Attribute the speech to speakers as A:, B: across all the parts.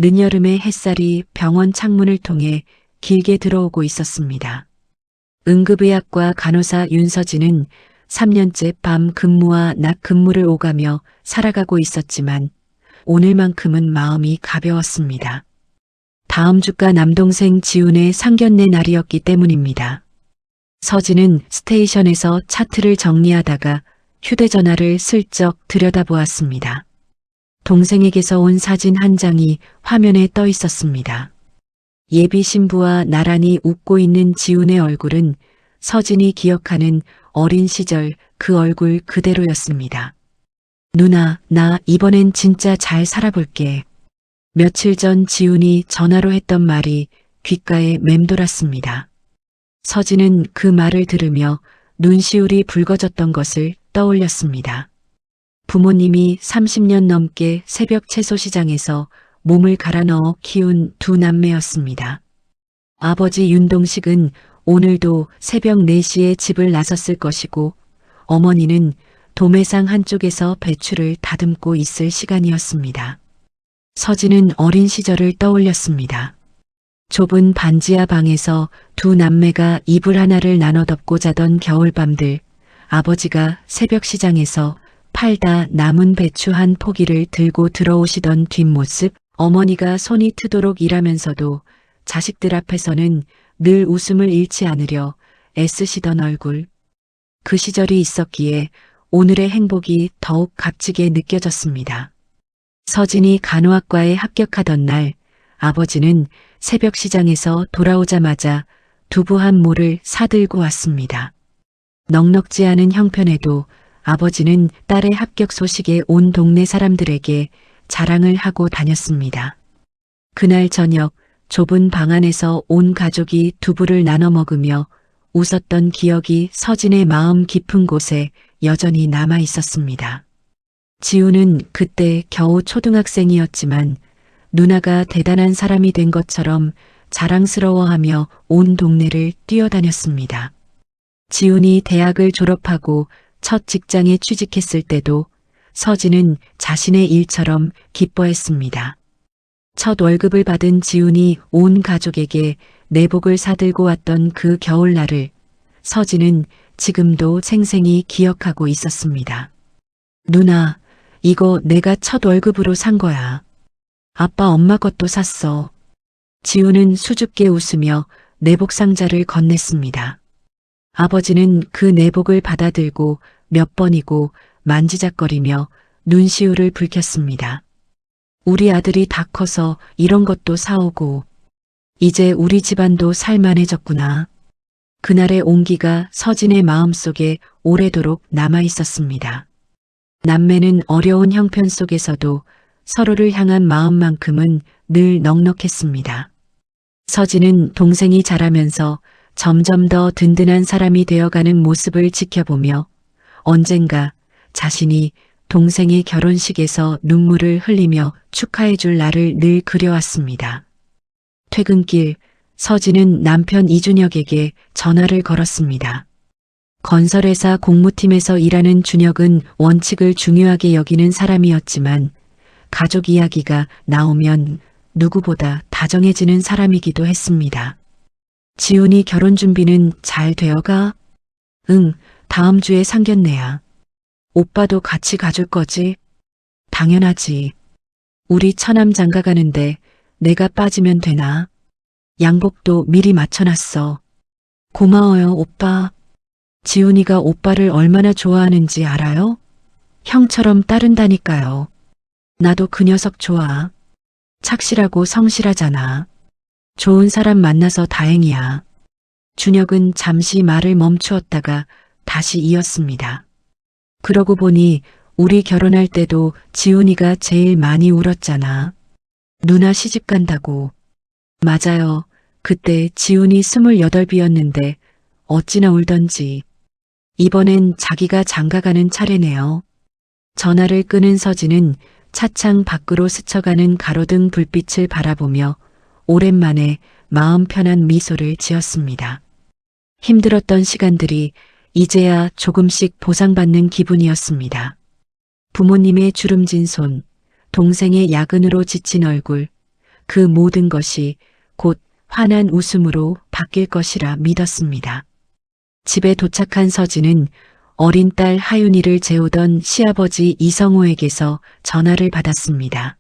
A: 늦여름의 햇살이 병원 창문을 통해 길게 들어오고 있었습니다. 응급의학과 간호사 윤서진은 3년째 밤 근무와 낮 근무를 오가며 살아가고 있었지만 오늘만큼은 마음이 가벼웠습니다. 다음 주가 남동생 지훈의 상견례 날이었기 때문입니다. 서진은 스테이션에서 차트를 정리하다가 휴대전화를 슬쩍 들여다보았습니다. 동생에게서 온 사진 한 장이 화면에 떠 있었습니다. 예비 신부와 나란히 웃고 있는 지훈의 얼굴은 서진이 기억하는 어린 시절 그 얼굴 그대로였습니다. 누나, 나 이번엔 진짜 잘 살아볼게. 며칠 전 지훈이 전화로 했던 말이 귓가에 맴돌았습니다. 서진은 그 말을 들으며 눈시울이 붉어졌던 것을 떠올렸습니다. 부모님이 30년 넘게 새벽 채소시장에서 몸을 갈아 넣어 키운 두 남매였습니다. 아버지 윤동식은 오늘도 새벽 4시에 집을 나섰을 것이고 어머니는 도매상 한쪽에서 배추를 다듬고 있을 시간이었습니다. 서진은 어린 시절을 떠올렸습니다. 좁은 반지하 방에서 두 남매가 이불 하나를 나눠 덮고 자던 겨울밤들, 아버지가 새벽 시장에서 팔다 남은 배추 한 포기를 들고 들어오시던 뒷모습, 어머니가 손이 트도록 일하면서도 자식들 앞에서는 늘 웃음을 잃지 않으려 애쓰시던 얼굴. 그 시절이 있었기에 오늘의 행복이 더욱 값지게 느껴졌습니다. 서진이 간호학과에 합격하던 날, 아버지는 새벽 시장에서 돌아오자마자 두부 한 모를 사들고 왔습니다. 넉넉지 않은 형편에도 아버지는 딸의 합격 소식에 온 동네 사람들에게 자랑을 하고 다녔습니다. 그날 저녁 좁은 방 안에서 온 가족이 두부를 나눠 먹으며 웃었던 기억이 서진의 마음 깊은 곳에 여전히 남아 있었습니다. 지우는 그때 겨우 초등학생이었지만 누나가 대단한 사람이 된 것처럼 자랑스러워하며 온 동네를 뛰어다녔습니다. 지훈이 대학을 졸업하고 첫 직장에 취직했을 때도 서진은 자신의 일처럼 기뻐했습니다. 첫 월급을 받은 지훈이 온 가족에게 내복을 사들고 왔던 그 겨울날을 서진은 지금도 생생히 기억하고 있었습니다. 누나, 이거 내가 첫 월급으로 산 거야. 아빠 엄마 것도 샀어. 지훈은 수줍게 웃으며 내복 상자를 건넸습니다. 아버지는 그 내복을 받아들고 몇 번이고 만지작거리며 눈시울을 붉혔습니다. 우리 아들이 다 커서 이런 것도 사오고 이제 우리 집안도 살만해졌구나. 그날의 온기가 서진의 마음속에 오래도록 남아 있었습니다. 남매는 어려운 형편 속에서도 서로를 향한 마음만큼은 늘 넉넉했습니다. 서진은 동생이 자라면서 점점 더 든든한 사람이 되어가는 모습을 지켜보며 언젠가 자신이 동생의 결혼식에서 눈물을 흘리며 축하해줄 날을 늘 그려왔습니다. 퇴근길 서진은 남편 이준혁에게 전화를 걸었습니다. 건설회사 공무팀에서 일하는 준혁은 원칙을 중요하게 여기는 사람이었지만 가족 이야기가 나오면 누구보다 다정해지는 사람이기도 했습니다. 지훈이 결혼 준비는 잘 되어가? 응, 다음 주에 상견례야. 오빠도 같이 가줄 거지? 당연하지. 우리 처남 장가 가는데 내가 빠지면 되나? 양복도 미리 맞춰놨어. 고마워요, 오빠. 지훈이가 오빠를 얼마나 좋아하는지 알아요? 형처럼 따른다니까요. 나도 그 녀석 좋아. 착실하고 성실하잖아. 좋은 사람 만나서 다행이야. 준혁은 잠시 말을 멈추었다가 다시 이었습니다. 그러고 보니 우리 결혼할 때도 지훈이가 제일 많이 울었잖아. 누나 시집 간다고. 맞아요. 그때 지훈이 28이었는데 어찌나 울던지. 이번엔 자기가 장가가는 차례네요. 전화를 끊은 서진은 차창 밖으로 스쳐가는 가로등 불빛을 바라보며 오랜만에 마음 편한 미소를 지었습니다. 힘들었던 시간들이 이제야 조금씩 보상받는 기분이었습니다. 부모님의 주름진 손, 동생의 야근으로 지친 얼굴, 그 모든 것이 곧 환한 웃음으로 바뀔 것이라 믿었습니다. 집에 도착한 서진은 어린 딸 하윤이를 재우던 시아버지 이성호에게서 전화를 받았습니다.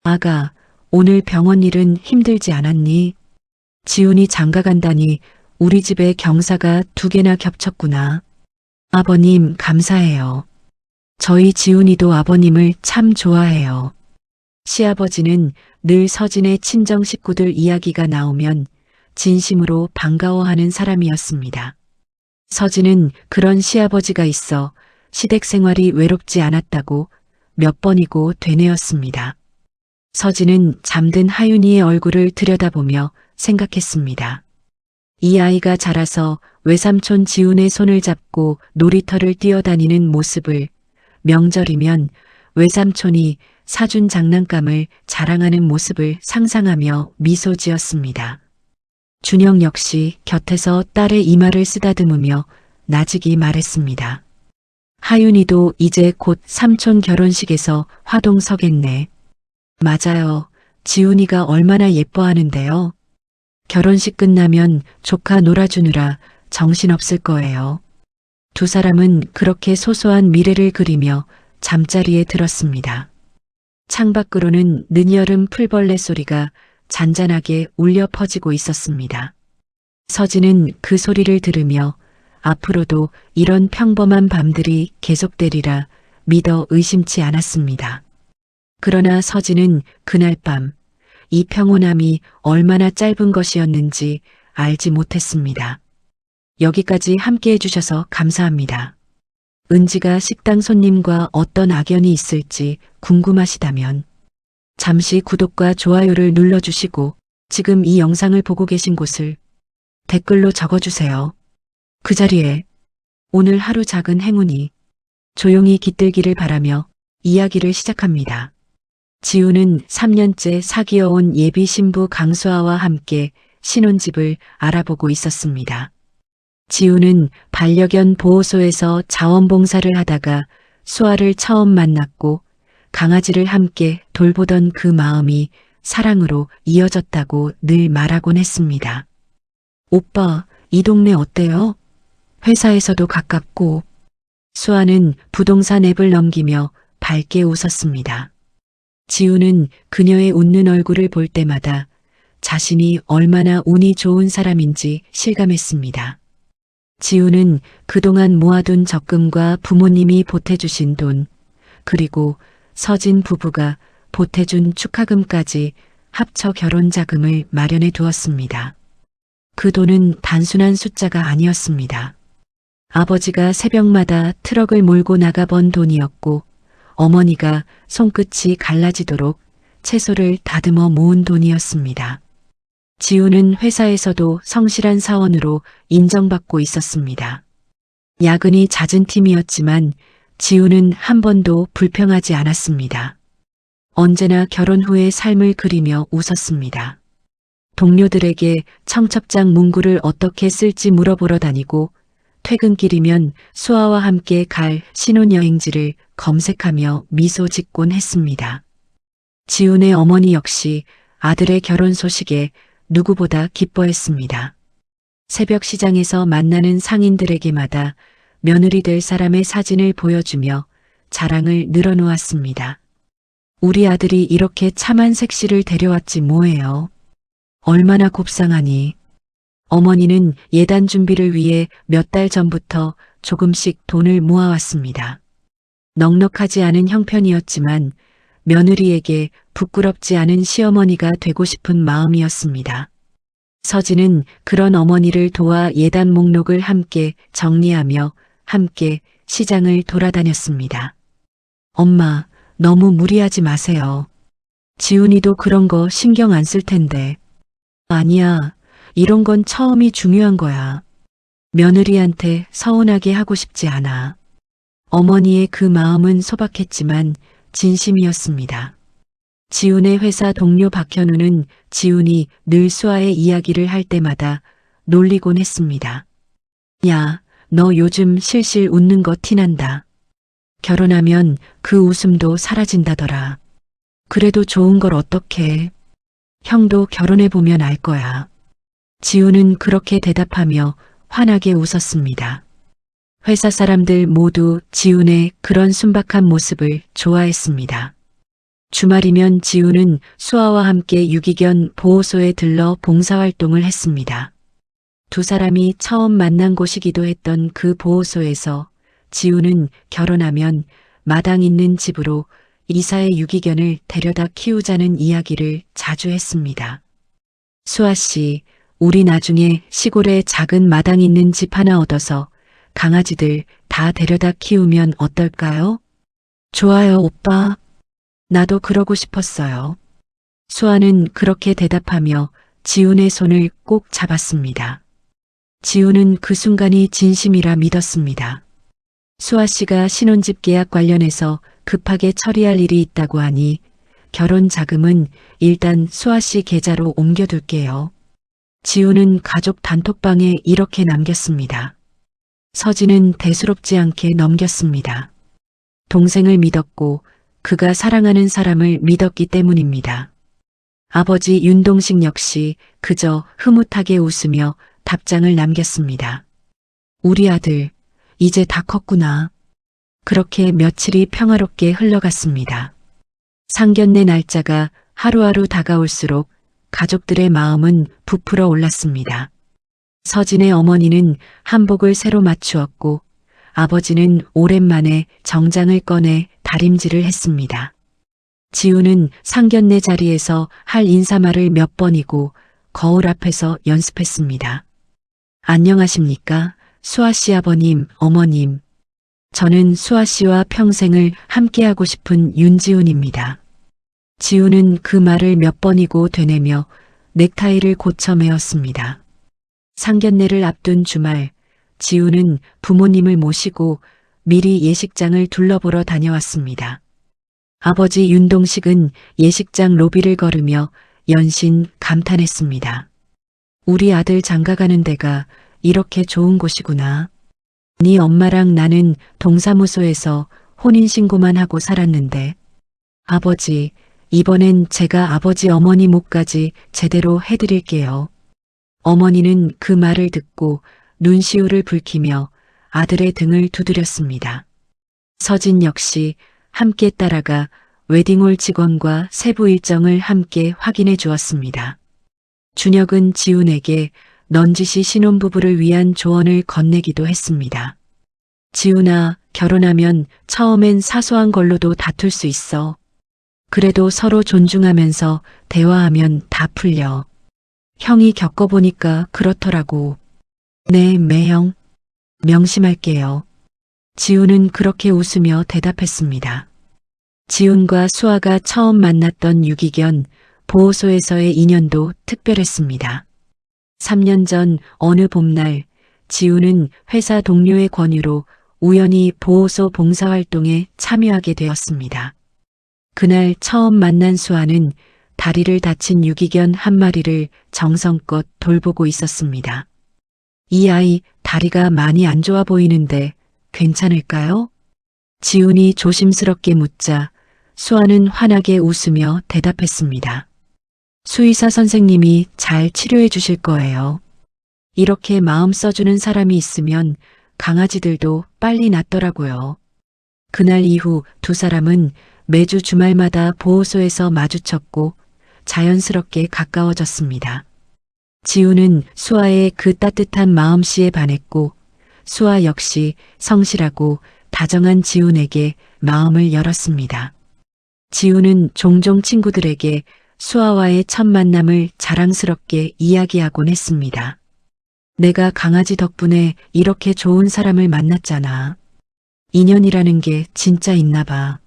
A: 아가, 오늘 병원 일은 힘들지 않았니? 지훈이 장가간다니 우리 집에 경사가 2개나 겹쳤구나. 아버님 감사해요. 저희 지훈이도 아버님을 참 좋아해요. 시아버지는 늘 서진의 친정 식구들 이야기가 나오면 진심으로 반가워하는 사람이었습니다. 서진은 그런 시아버지가 있어 시댁 생활이 외롭지 않았다고 몇 번이고 되뇌었습니다. 서진은 잠든 하윤이의 얼굴을 들여다보며 생각했습니다. 이 아이가 자라서 외삼촌 지훈의 손을 잡고 놀이터를 뛰어다니는 모습을, 명절이면 외삼촌이 사준 장난감을 자랑하는 모습을 상상하며 미소 지었습니다. 준영 역시 곁에서 딸의 이마를 쓰다듬으며 나직이 말했습니다. 하윤이도 이제 곧 삼촌 결혼식에서 화동 서겠네. 맞아요. 지훈이가 얼마나 예뻐하는데요. 결혼식 끝나면 조카 놀아주느라 정신없을 거예요. 두 사람은 그렇게 소소한 미래를 그리며 잠자리에 들었습니다. 창밖으로는 늦여름 풀벌레 소리가 잔잔하게 울려 퍼지고 있었습니다. 서진은 그 소리를 들으며 앞으로도 이런 평범한 밤들이 계속되리라 믿어 의심치 않았습니다. 그러나 서진은 그날 밤 이 평온함이 얼마나 짧은 것이었는지 알지 못했습니다. 여기까지 함께 해주셔서 감사합니다. 은지가 식당 손님과 어떤 악연이 있을지 궁금하시다면 잠시 구독과 좋아요를 눌러주시고 지금 이 영상을 보고 계신 곳을 댓글로 적어주세요. 그 자리에 오늘 하루 작은 행운이 조용히 깃들기를 바라며 이야기를 시작합니다. 지우는 3년째 사귀어온 예비 신부 강수아와 함께 신혼집을 알아보고 있었습니다. 지우는 반려견 보호소에서 자원봉사를 하다가 수아를 처음 만났고 강아지를 함께 돌보던 그 마음이 사랑으로 이어졌다고 늘 말하곤 했습니다. 오빠, 이 동네 어때요? 회사에서도 가깝고. 수아는 부동산 앱을 넘기며 밝게 웃었습니다. 지우는 그녀의 웃는 얼굴을 볼 때마다 자신이 얼마나 운이 좋은 사람인지 실감했습니다. 지우는 그동안 모아둔 적금과 부모님이 보태주신 돈, 그리고 서진 부부가 보태준 축하금까지 합쳐 결혼 자금을 마련해 두었습니다. 그 돈은 단순한 숫자가 아니었습니다. 아버지가 새벽마다 트럭을 몰고 나가 번 돈이었고 어머니가 손끝이 갈라지도록 채소를 다듬어 모은 돈이었습니다. 지우는 회사에서도 성실한 사원으로 인정받고 있었습니다. 야근이 잦은 팀이었지만 지우는 한 번도 불평하지 않았습니다. 언제나 결혼 후의 삶을 그리며 웃었습니다. 동료들에게 청첩장 문구를 어떻게 쓸지 물어보러 다니고 퇴근길이면 수아와 함께 갈 신혼여행지를 검색하며 미소 짓곤 했습니다. 지훈의 어머니 역시 아들의 결혼 소식에 누구보다 기뻐했습니다. 새벽 시장에서 만나는 상인들에게마다 며느리 될 사람의 사진을 보여주며 자랑을 늘어놓았습니다. 우리 아들이 이렇게 참한 색시를 데려왔지 뭐예요. 얼마나 곱상하니. 어머니는 예단 준비를 위해 몇 달 전부터 조금씩 돈을 모아왔습니다. 넉넉하지 않은 형편이었지만 며느리에게 부끄럽지 않은 시어머니가 되고 싶은 마음이었습니다. 서진은 그런 어머니를 도와 예단 목록을 함께 정리하며 함께 시장을 돌아다녔습니다. 엄마, 너무 무리하지 마세요. 지훈이도 그런 거 신경 안 쓸 텐데. 아니야, 이런 건 처음이 중요한 거야. 며느리한테 서운하게 하고 싶지 않아. 어머니의 그 마음은 소박했지만 진심이었습니다. 지훈의 회사 동료 박현우는 지훈이 늘 수아의 이야기를 할 때마다 놀리곤 했습니다. 야, 너 요즘 실실 웃는 거 티난다. 결혼하면 그 웃음도 사라진다더라. 그래도 좋은 걸 어떡해. 형도 결혼해보면 알 거야. 지우는 그렇게 대답하며 환하게 웃었습니다. 회사 사람들 모두 지훈의 그런 순박한 모습을 좋아했습니다. 주말이면 지훈은 수아와 함께 유기견 보호소에 들러 봉사활동을 했습니다. 두 사람이 처음 만난 곳이기도 했던 그 보호소에서 지훈은 결혼하면 마당 있는 집으로 이사의 유기견을 데려다 키우자는 이야기를 자주 했습니다. 수아 씨, 우리 나중에 시골에 작은 마당 있는 집 하나 얻어서 강아지들 다 데려다 키우면 어떨까요? 좋아요, 오빠. 나도 그러고 싶었어요. 수아는 그렇게 대답하며 지훈의 손을 꼭 잡았습니다. 지훈은 그 순간이 진심이라 믿었습니다. 수아 씨가 신혼집 계약 관련해서 급하게 처리할 일이 있다고 하니 결혼 자금은 일단 수아 씨 계좌로 옮겨둘게요. 지훈은 가족 단톡방에 이렇게 남겼습니다. 서진은 대수롭지 않게 넘겼습니다. 동생을 믿었고 그가 사랑하는 사람을 믿었기 때문입니다. 아버지 윤동식 역시 그저 흐뭇하게 웃으며 답장을 남겼습니다. 우리 아들, 이제 다 컸구나. 그렇게 며칠이 평화롭게 흘러갔습니다. 상견례 날짜가 하루하루 다가올수록 가족들의 마음은 부풀어 올랐습니다. 서진의 어머니는 한복을 새로 맞추었고 아버지는 오랜만에 정장을 꺼내 다림질을 했습니다. 지우는 상견례 자리에서 할 인사말을 몇 번이고 거울 앞에서 연습했습니다. 안녕하십니까? 수아 씨 아버님, 어머님. 저는 수아 씨와 평생을 함께하고 싶은 윤지훈입니다. 지훈은 그 말을 몇 번이고 되뇌며 넥타이를 고쳐 매었습니다. 상견례를 앞둔 주말, 지훈은 부모님을 모시고 미리 예식장을 둘러보러 다녀왔습니다. 아버지 윤동식은 예식장 로비를 걸으며 연신 감탄했습니다. 우리 아들 장가가는 데가 이렇게 좋은 곳이구나. 네 엄마랑 나는 동사무소에서 혼인신고만 하고 살았는데 아버지, 이번엔 제가 아버지 어머니 몫까지 제대로 해드릴게요. 어머니는 그 말을 듣고 눈시울을 붉히며 아들의 등을 두드렸습니다. 서진 역시 함께 따라가 웨딩홀 직원과 세부 일정을 함께 확인해 주었습니다. 준혁은 지훈에게 넌지시 신혼부부를 위한 조언을 건네기도 했습니다. 지훈아, 결혼하면 처음엔 사소한 걸로도 다툴 수 있어. 그래도 서로 존중하면서 대화하면 다 풀려. 형이 겪어보니까 그렇더라고. 네, 매형. 명심할게요. 지훈은 그렇게 웃으며 대답했습니다. 지훈과 수아가 처음 만났던 유기견 보호소에서의 인연도 특별했습니다. 3년 전 어느 봄날 지훈은 회사 동료의 권유로 우연히 보호소 봉사활동에 참여하게 되었습니다. 그날 처음 만난 수아는 다리를 다친 유기견 한 마리를 정성껏 돌보고 있었습니다. 이 아이 다리가 많이 안 좋아 보이는데 괜찮을까요? 지훈이 조심스럽게 묻자 수아는 환하게 웃으며 대답했습니다. 수의사 선생님이 잘 치료해 주실 거예요. 이렇게 마음 써주는 사람이 있으면 강아지들도 빨리 낫더라고요. 그날 이후 두 사람은 매주 주말마다 보호소에서 마주쳤고 자연스럽게 가까워졌습니다. 지훈은 수아의 그 따뜻한 마음씨에 반했고 수아 역시 성실하고 다정한 지훈에게 마음을 열었습니다. 지훈은 종종 친구들에게 수아와의 첫 만남을 자랑스럽게 이야기하곤 했습니다. 내가 강아지 덕분에 이렇게 좋은 사람을 만났잖아. 인연이라는 게 진짜 있나 봐.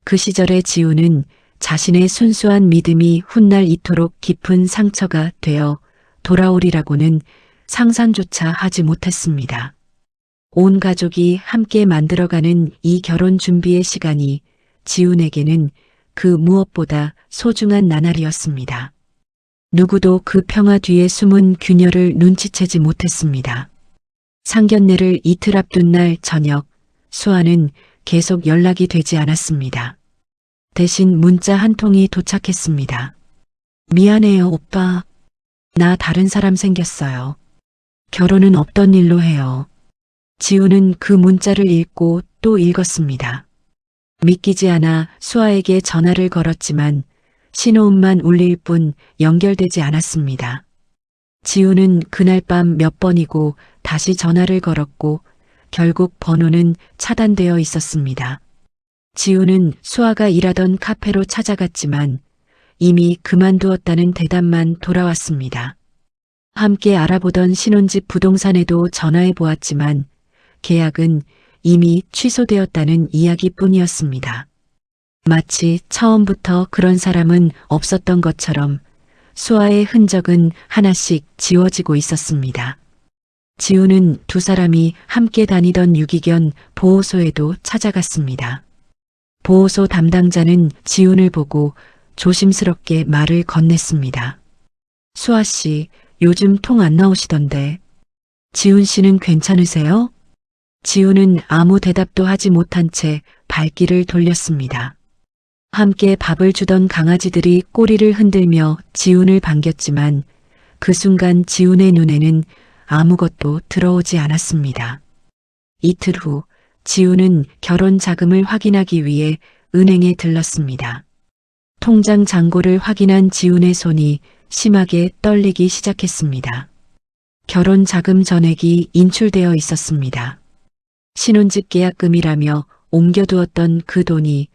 A: 그 시절의 지훈은 자신의 순수한 믿음이 훗날 이토록 깊은 상처가 되어 돌아오리라고는 상상조차 하지 못했습니다. 온 가족이 함께 만들어가는 이 결혼 준비의 시간이 지훈에게는 그 무엇보다 소중한 나날이었습니다. 누구도 그 평화 뒤에 숨은 균열을 눈치채지 못했습니다. 상견례를 이틀 앞둔 날 저녁, 수아는 계속 연락이 되지 않았습니다. 대신 문자 한 통이 도착했습니다. 미안해요, 오빠. 나 다른 사람 생겼어요. 결혼은 없던 일로 해요. 지우는 그 문자를 읽고 또 읽었습니다. 믿기지 않아 수아에게 전화를 걸었지만 신호음만 울릴 뿐 연결되지 않았습니다. 지우는 그날 밤 몇 번이고 다시 전화를 걸었고 결국 번호는 차단되어 있었습니다. 지우는 수아가 일하던 카페로 찾아갔지만 이미 그만두었다는 대답만 돌아왔습니다. 함께 알아보던 신혼집 부동산에도 전화해 보았지만 계약은 이미 취소되었다는 이야기뿐이었습니다. 마치 처음부터 그런 사람은 없었던 것처럼 수아의 흔적은 하나씩 지워지고 있었습니다. 지우는 두 사람이 함께 다니던 유기견 보호소에도 찾아갔습니다. 보호소 담당자는 지훈을 보고 조심스럽게 말을 건넸습니다. 수아 씨, 요즘 통 안 나오시던데. 지훈 씨는 괜찮으세요? 지훈은 아무 대답도 하지 못한 채 발길을 돌렸습니다. 함께 밥을 주던 강아지들이 꼬리를 흔들며 지훈을 반겼지만 그 순간 지훈의 눈에는 아무것도 들어오지 않았습니다. 이틀 후 지훈은 결혼 자금을 확인하기 위해 은행에 들렀습니다. 통장 잔고를 확인한 지훈의 손이 심하게 떨리기 시작했습니다. 결혼 자금 전액이 인출되어 있었습니다. 신혼집 계약금이라며 옮겨두었던 그 돈이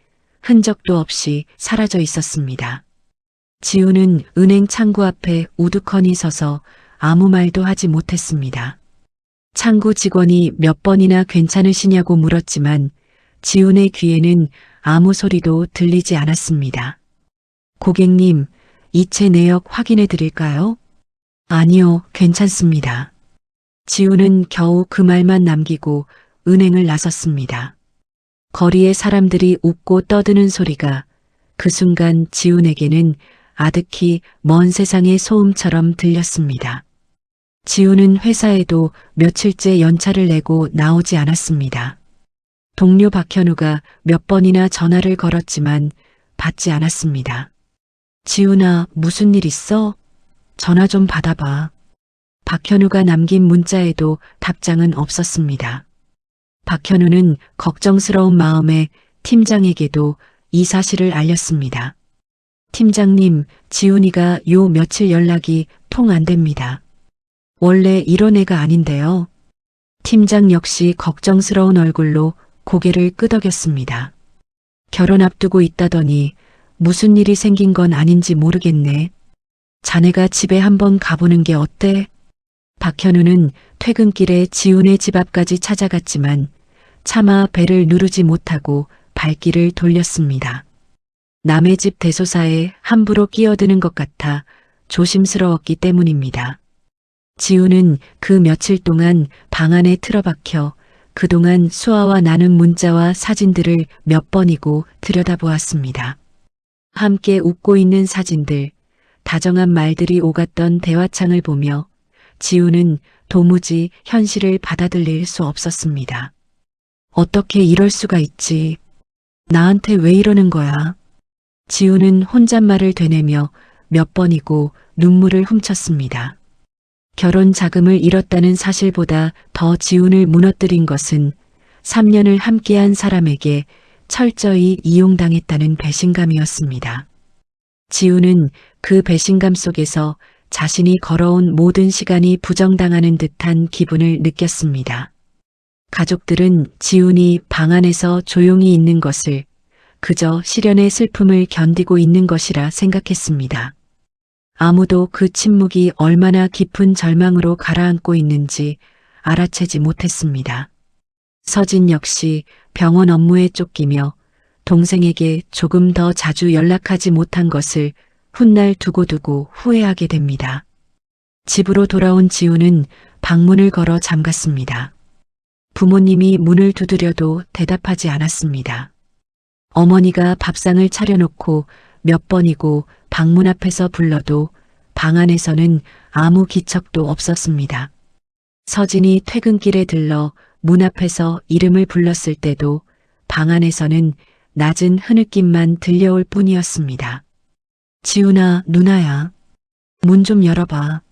A: 흔적도 없이 사라져 있었습니다. 지훈은 은행 창구 앞에 우두커니 서서 아무 말도 하지 못했습니다. 창구 직원이 몇 번이나 괜찮으시냐고 물었지만 지훈의 귀에는 아무 소리도 들리지 않았습니다. 고객님, 이체 내역 확인해 드릴까요? 아니요, 괜찮습니다. 지훈은 겨우 그 말만 남기고 은행을 나섰습니다. 거리의 사람들이 웃고 떠드는 소리가 그 순간 지훈에게는 아득히 먼 세상의 소음처럼 들렸습니다. 지훈은 회사에도 며칠째 연차를 내고 나오지 않았습니다. 동료 박현우가 몇 번이나 전화를 걸었지만 받지 않았습니다. 지훈아, 무슨 일 있어? 전화 좀 받아봐. 박현우가 남긴 문자에도 답장은 없었습니다. 박현우는 걱정스러운 마음에 팀장에게도 이 사실을 알렸습니다. 팀장님, 지훈이가 요 며칠 연락이 통 안 됩니다. 원래 이런 애가 아닌데요. 팀장 역시 걱정스러운 얼굴로 고개를 끄덕였습니다. 결혼 앞두고 있다더니 무슨 일이 생긴 건 아닌지 모르겠네. 자네가 집에 한번 가보는 게 어때? 박현우는 퇴근길에 지훈의 집 앞까지 찾아갔지만 차마 배를 누르지 못하고 발길을 돌렸습니다. 남의 집 대소사에 함부로 끼어드는 것 같아 조심스러웠기 때문입니다. 지훈은 그 며칠 동안 방 안에 틀어박혀 그동안 수아와 나눈 문자와 사진들을 몇 번이고 들여다보았습니다. 함께 웃고 있는 사진들, 다정한 말들이 오갔던 대화창을 보며 지훈은 도무지 현실을 받아들일 수 없었습니다. 어떻게 이럴 수가 있지? 나한테 왜 이러는 거야? 지훈은 혼잣말을 되뇌며 몇 번이고 눈물을 훔쳤습니다. 결혼 자금을 잃었다는 사실보다 더 지훈을 무너뜨린 것은 3년을 함께한 사람에게 철저히 이용당했다는 배신감이었습니다. 지훈은 그 배신감 속에서 자신이 걸어온 모든 시간이 부정당하는 듯한 기분을 느꼈습니다. 가족들은 지훈이 방 안에서 조용히 있는 것을 그저 시련의 슬픔을 견디고 있는 것이라 생각했습니다. 아무도 그 침묵이 얼마나 깊은 절망으로 가라앉고 있는지 알아채지 못했습니다. 서진 역시 병원 업무에 쫓기며 동생에게 조금 더 자주 연락하지 못한 것을 훗날 두고두고 후회하게 됩니다. 집으로 돌아온 지훈은 방문을 걸어 잠갔습니다. 부모님이 문을 두드려도 대답하지 않았습니다. 어머니가 밥상을 차려놓고 몇 번이고 방문 앞에서 불러도 방 안에서는 아무 기척도 없었습니다. 서진이 퇴근길에 들러 문 앞에서 이름을 불렀을 때도 방 안에서는 낮은 흐느낌만 들려올 뿐이었습니다. 지훈아, 누나야. 문 좀 열어봐.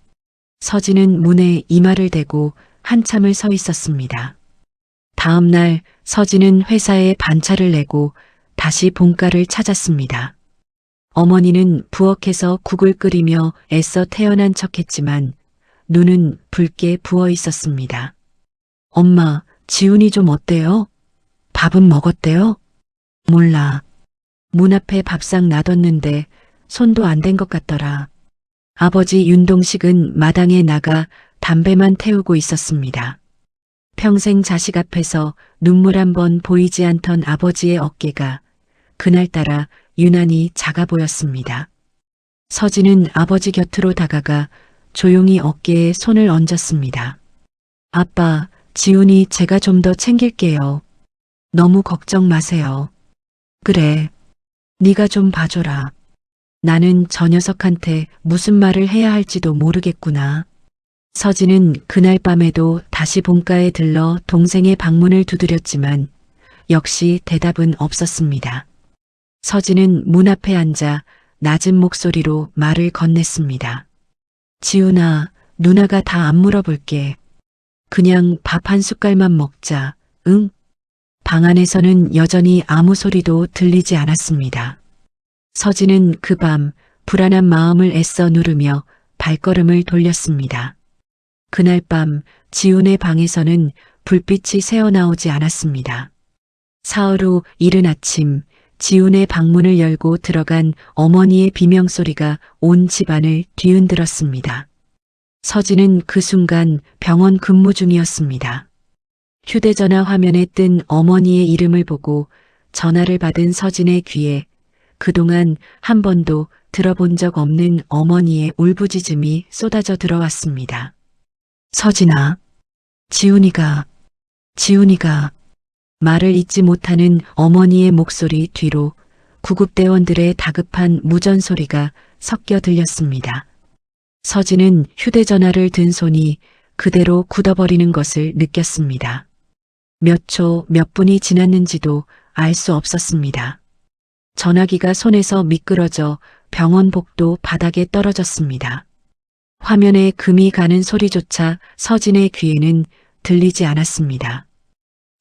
A: 서진은 문에 이마를 대고 한참을 서 있었습니다. 다음 날 서진은 회사에 반차를 내고 다시 본가를 찾았습니다. 어머니는 부엌에서 국을 끓이며 애써 태어난 척했지만 눈은 붉게 부어 있었습니다. 엄마, 지훈이 좀 어때요? 밥은 먹었대요? 몰라. 문 앞에 밥상 놔뒀는데 손도 안 댄 것 같더라. 아버지 윤동식은 마당에 나가 담배만 태우고 있었습니다. 평생 자식 앞에서 눈물 한 번 보이지 않던 아버지의 어깨가 그날따라 유난히 작아 보였습니다. 서진은 아버지 곁으로 다가가 조용히 어깨에 손을 얹었습니다. 아빠, 지훈이 제가 좀 더 챙길게요. 너무 걱정 마세요. 그래, 네가 좀 봐줘라. 나는 저 녀석한테 무슨 말을 해야 할지도 모르겠구나. 서진은 그날 밤에도 다시 본가에 들러 동생의 방문을 두드렸지만 역시 대답은 없었습니다. 서진은 문 앞에 앉아 낮은 목소리로 말을 건넸습니다. 지훈아, 누나가 다 안 물어볼게. 그냥 밥 한 숟갈만 먹자, 응? 방 안에서는 여전히 아무 소리도 들리지 않았습니다. 서진은 그 밤 불안한 마음을 애써 누르며 발걸음을 돌렸습니다. 그날 밤 지훈의 방에서는 불빛이 새어나오지 않았습니다. 사흘 후 이른 아침 지훈의 방문을 열고 들어간 어머니의 비명소리가 온 집안을 뒤흔들었습니다. 서진은 그 순간 병원 근무 중이었습니다. 휴대전화 화면에 뜬 어머니의 이름을 보고 전화를 받은 서진의 귀에 그동안 한 번도 들어본 적 없는 어머니의 울부짖음이 쏟아져 들어왔습니다. 서진아, 지훈이가 말을 잇지 못하는 어머니의 목소리 뒤로 구급대원들의 다급한 무전소리가 섞여 들렸습니다. 서진은 휴대전화를 든 손이 그대로 굳어버리는 것을 느꼈습니다. 몇 초, 몇 분이 지났는지도 알 수 없었습니다. 전화기가 손에서 미끄러져 병원 복도 바닥에 떨어졌습니다. 화면에 금이 가는 소리조차 서진의 귀에는 들리지 않았습니다.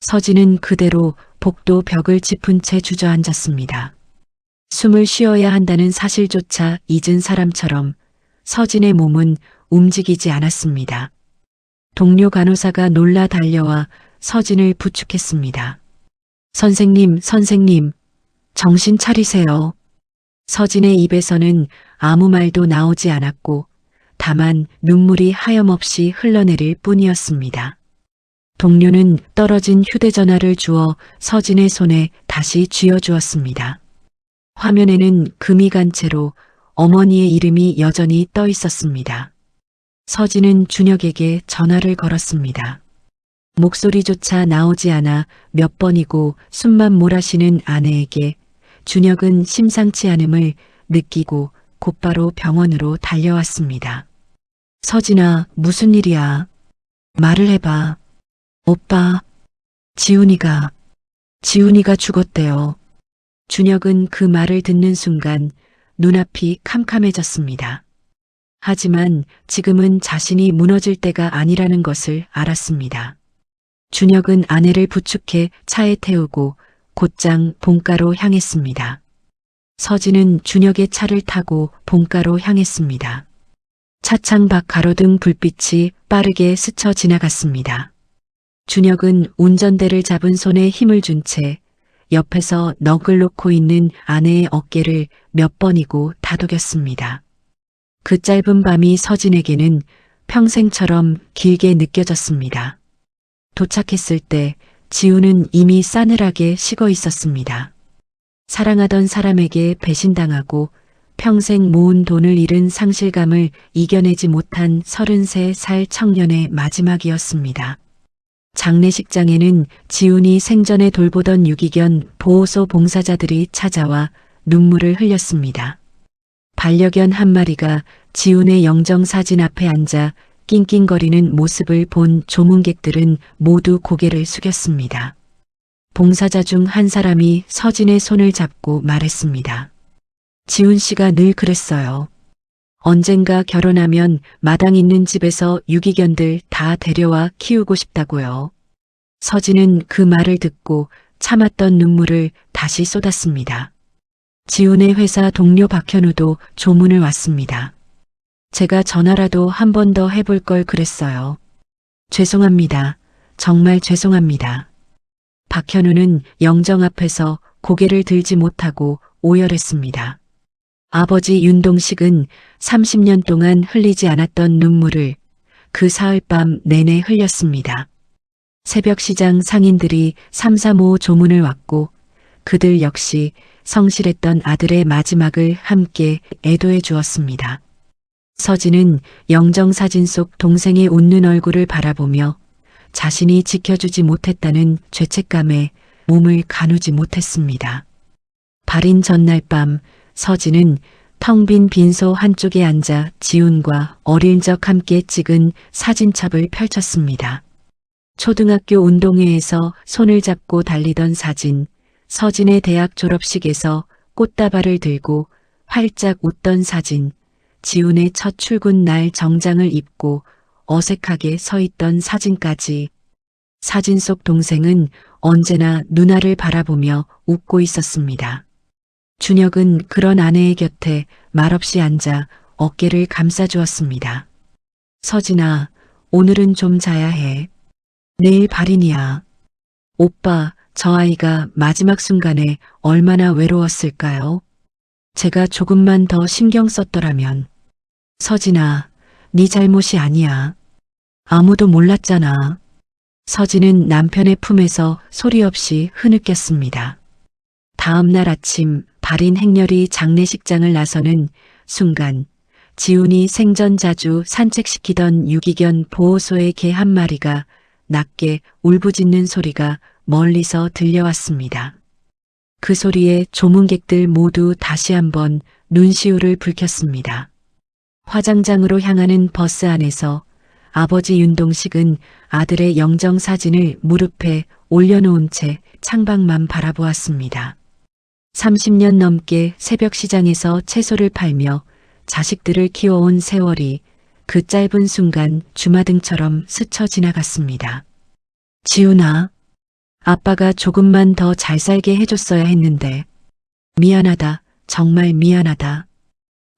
A: 서진은 그대로 복도 벽을 짚은 채 주저앉았습니다. 숨을 쉬어야 한다는 사실조차 잊은 사람처럼 서진의 몸은 움직이지 않았습니다. 동료 간호사가 놀라 달려와 서진을 부축했습니다. 선생님, 정신 차리세요. 서진의 입에서는 아무 말도 나오지 않았고 다만 눈물이 하염없이 흘러내릴 뿐이었습니다. 동료는 떨어진 휴대전화를 주워 서진의 손에 다시 쥐어주었습니다. 화면에는 금이 간 채로 어머니의 이름이 여전히 떠 있었습니다. 서진은 준혁에게 전화를 걸었습니다. 목소리조차 나오지 않아 몇 번이고 숨만 몰아쉬는 아내에게 준혁은 심상치 않음을 느끼고 곧바로 병원으로 달려왔습니다. 서진아, 무슨 일이야? 말을 해봐. 오빠, 지훈이가 죽었대요. 준혁은 그 말을 듣는 순간 눈앞이 캄캄해졌습니다. 하지만 지금은 자신이 무너질 때가 아니라는 것을 알았습니다. 준혁은 아내를 부축해 차에 태우고 곧장 본가로 향했습니다. 서진은 준혁의 차를 타고 본가로 향했습니다. 차창 밖 가로등 불빛이 빠르게 스쳐 지나갔습니다. 준혁은 운전대를 잡은 손에 힘을 준 채 옆에서 넋을 놓고 있는 아내의 어깨를 몇 번이고 다독였습니다. 그 짧은 밤이 서진에게는 평생처럼 길게 느껴졌습니다. 도착했을 때 지훈은 이미 싸늘하게 식어 있었습니다. 사랑하던 사람에게 배신당하고 평생 모은 돈을 잃은 상실감을 이겨내지 못한 33살 청년의 마지막이었습니다. 장례식장에는 지훈이 생전에 돌보던 유기견 보호소 봉사자들이 찾아와 눈물을 흘렸습니다. 반려견 한 마리가 지훈의 영정사진 앞에 앉아 낑낑거리는 모습을 본 조문객들은 모두 고개를 숙였습니다. 봉사자 중 한 사람이 서진의 손을 잡고 말했습니다. 지훈 씨가 늘 그랬어요. 언젠가 결혼하면 마당 있는 집에서 유기견들 다 데려와 키우고 싶다고요. 서진은 그 말을 듣고 참았던 눈물을 다시 쏟았습니다. 지훈의 회사 동료 박현우도 조문을 왔습니다. 제가 전화라도 한 번 더 해볼 걸 그랬어요. 죄송합니다. 정말 죄송합니다. 박현우는 영정 앞에서 고개를 들지 못하고 오열했습니다. 아버지 윤동식은 30년 동안 흘리지 않았던 눈물을 그 사흘밤 내내 흘렸습니다. 새벽 시장 상인들이 삼삼오오 조문을 왔고 그들 역시 성실했던 아들의 마지막을 함께 애도해 주었습니다. 서진은 영정사진 속 동생의 웃는 얼굴을 바라보며 자신이 지켜주지 못했다는 죄책감에 몸을 가누지 못했습니다. 발인 전날 밤 서진은 텅 빈 빈소 한쪽에 앉아 지훈과 어릴 적 함께 찍은 사진첩을 펼쳤습니다. 초등학교 운동회에서 손을 잡고 달리던 사진, 서진의 대학 졸업식에서 꽃다발을 들고 활짝 웃던 사진, 지훈의 첫 출근 날 정장을 입고 어색하게 서 있던 사진까지. 사진 속 동생은 언제나 누나를 바라보며 웃고 있었습니다. 준혁은 그런 아내의 곁에 말없이 앉아 어깨를 감싸주었습니다. 서진아, 오늘은 좀 자야 해. 내일 발인이야. 오빠, 저 아이가 마지막 순간에 얼마나 외로웠을까요? 제가 조금만 더 신경 썼더라면. 서진아, 네 잘못이 아니야. 아무도 몰랐잖아. 서진은 남편의 품에서 소리 없이 흐느꼈습니다. 다음 날 아침 발인 행렬이 장례식장을 나서는 순간 지훈이 생전 자주 산책시키던 유기견 보호소의 개 한 마리가 낮게 울부짖는 소리가 멀리서 들려왔습니다. 그 소리에 조문객들 모두 다시 한번 눈시울을 붉혔습니다. 화장장으로 향하는 버스 안에서 아버지 윤동식은 아들의 영정 사진을 무릎에 올려놓은 채 창밖만 바라보았습니다. 30년 넘게 새벽 시장에서 채소를 팔며 자식들을 키워온 세월이 그 짧은 순간 주마등처럼 스쳐 지나갔습니다. 지훈아, 아빠가 조금만 더 잘 살게 해줬어야 했는데. 미안하다, 정말 미안하다.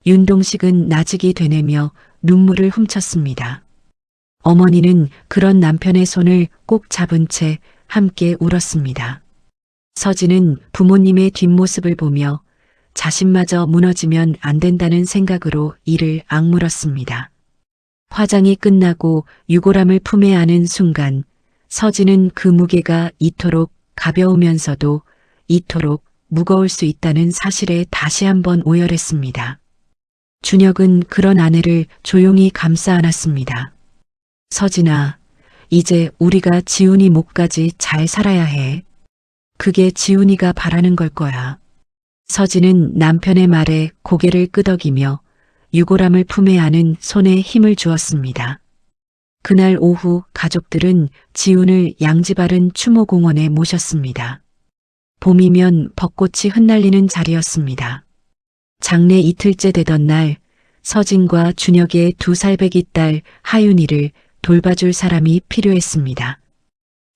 A: 윤동식은 나직이 되뇌며 눈물을 훔쳤습니다. 어머니는 그런 남편의 손을 꼭 잡은 채 함께 울었습니다. 서진은 부모님의 뒷모습을 보며 자신마저 무너지면 안 된다는 생각으로 이를 악물었습니다. 화장이 끝나고 유골함을 품에 안은 순간 서진은 그 무게가 이토록 가벼우면서도 이토록 무거울 수 있다는 사실에 다시 한번 오열했습니다. 준혁은 그런 아내를 조용히 감싸 안았습니다. 서진아, 이제 우리가 지훈이 목까지 잘 살아야 해. 그게 지훈이가 바라는 걸 거야. 서진은 남편의 말에 고개를 끄덕이며 유골함을 품에 안은 손에 힘을 주었습니다. 그날 오후 가족들은 지훈을 양지바른 추모공원에 모셨습니다. 봄이면 벚꽃이 흩날리는 자리였습니다. 장례 이틀째 되던 날 서진과 준혁의 2살배기 딸 하윤이를 돌봐줄 사람이 필요했습니다.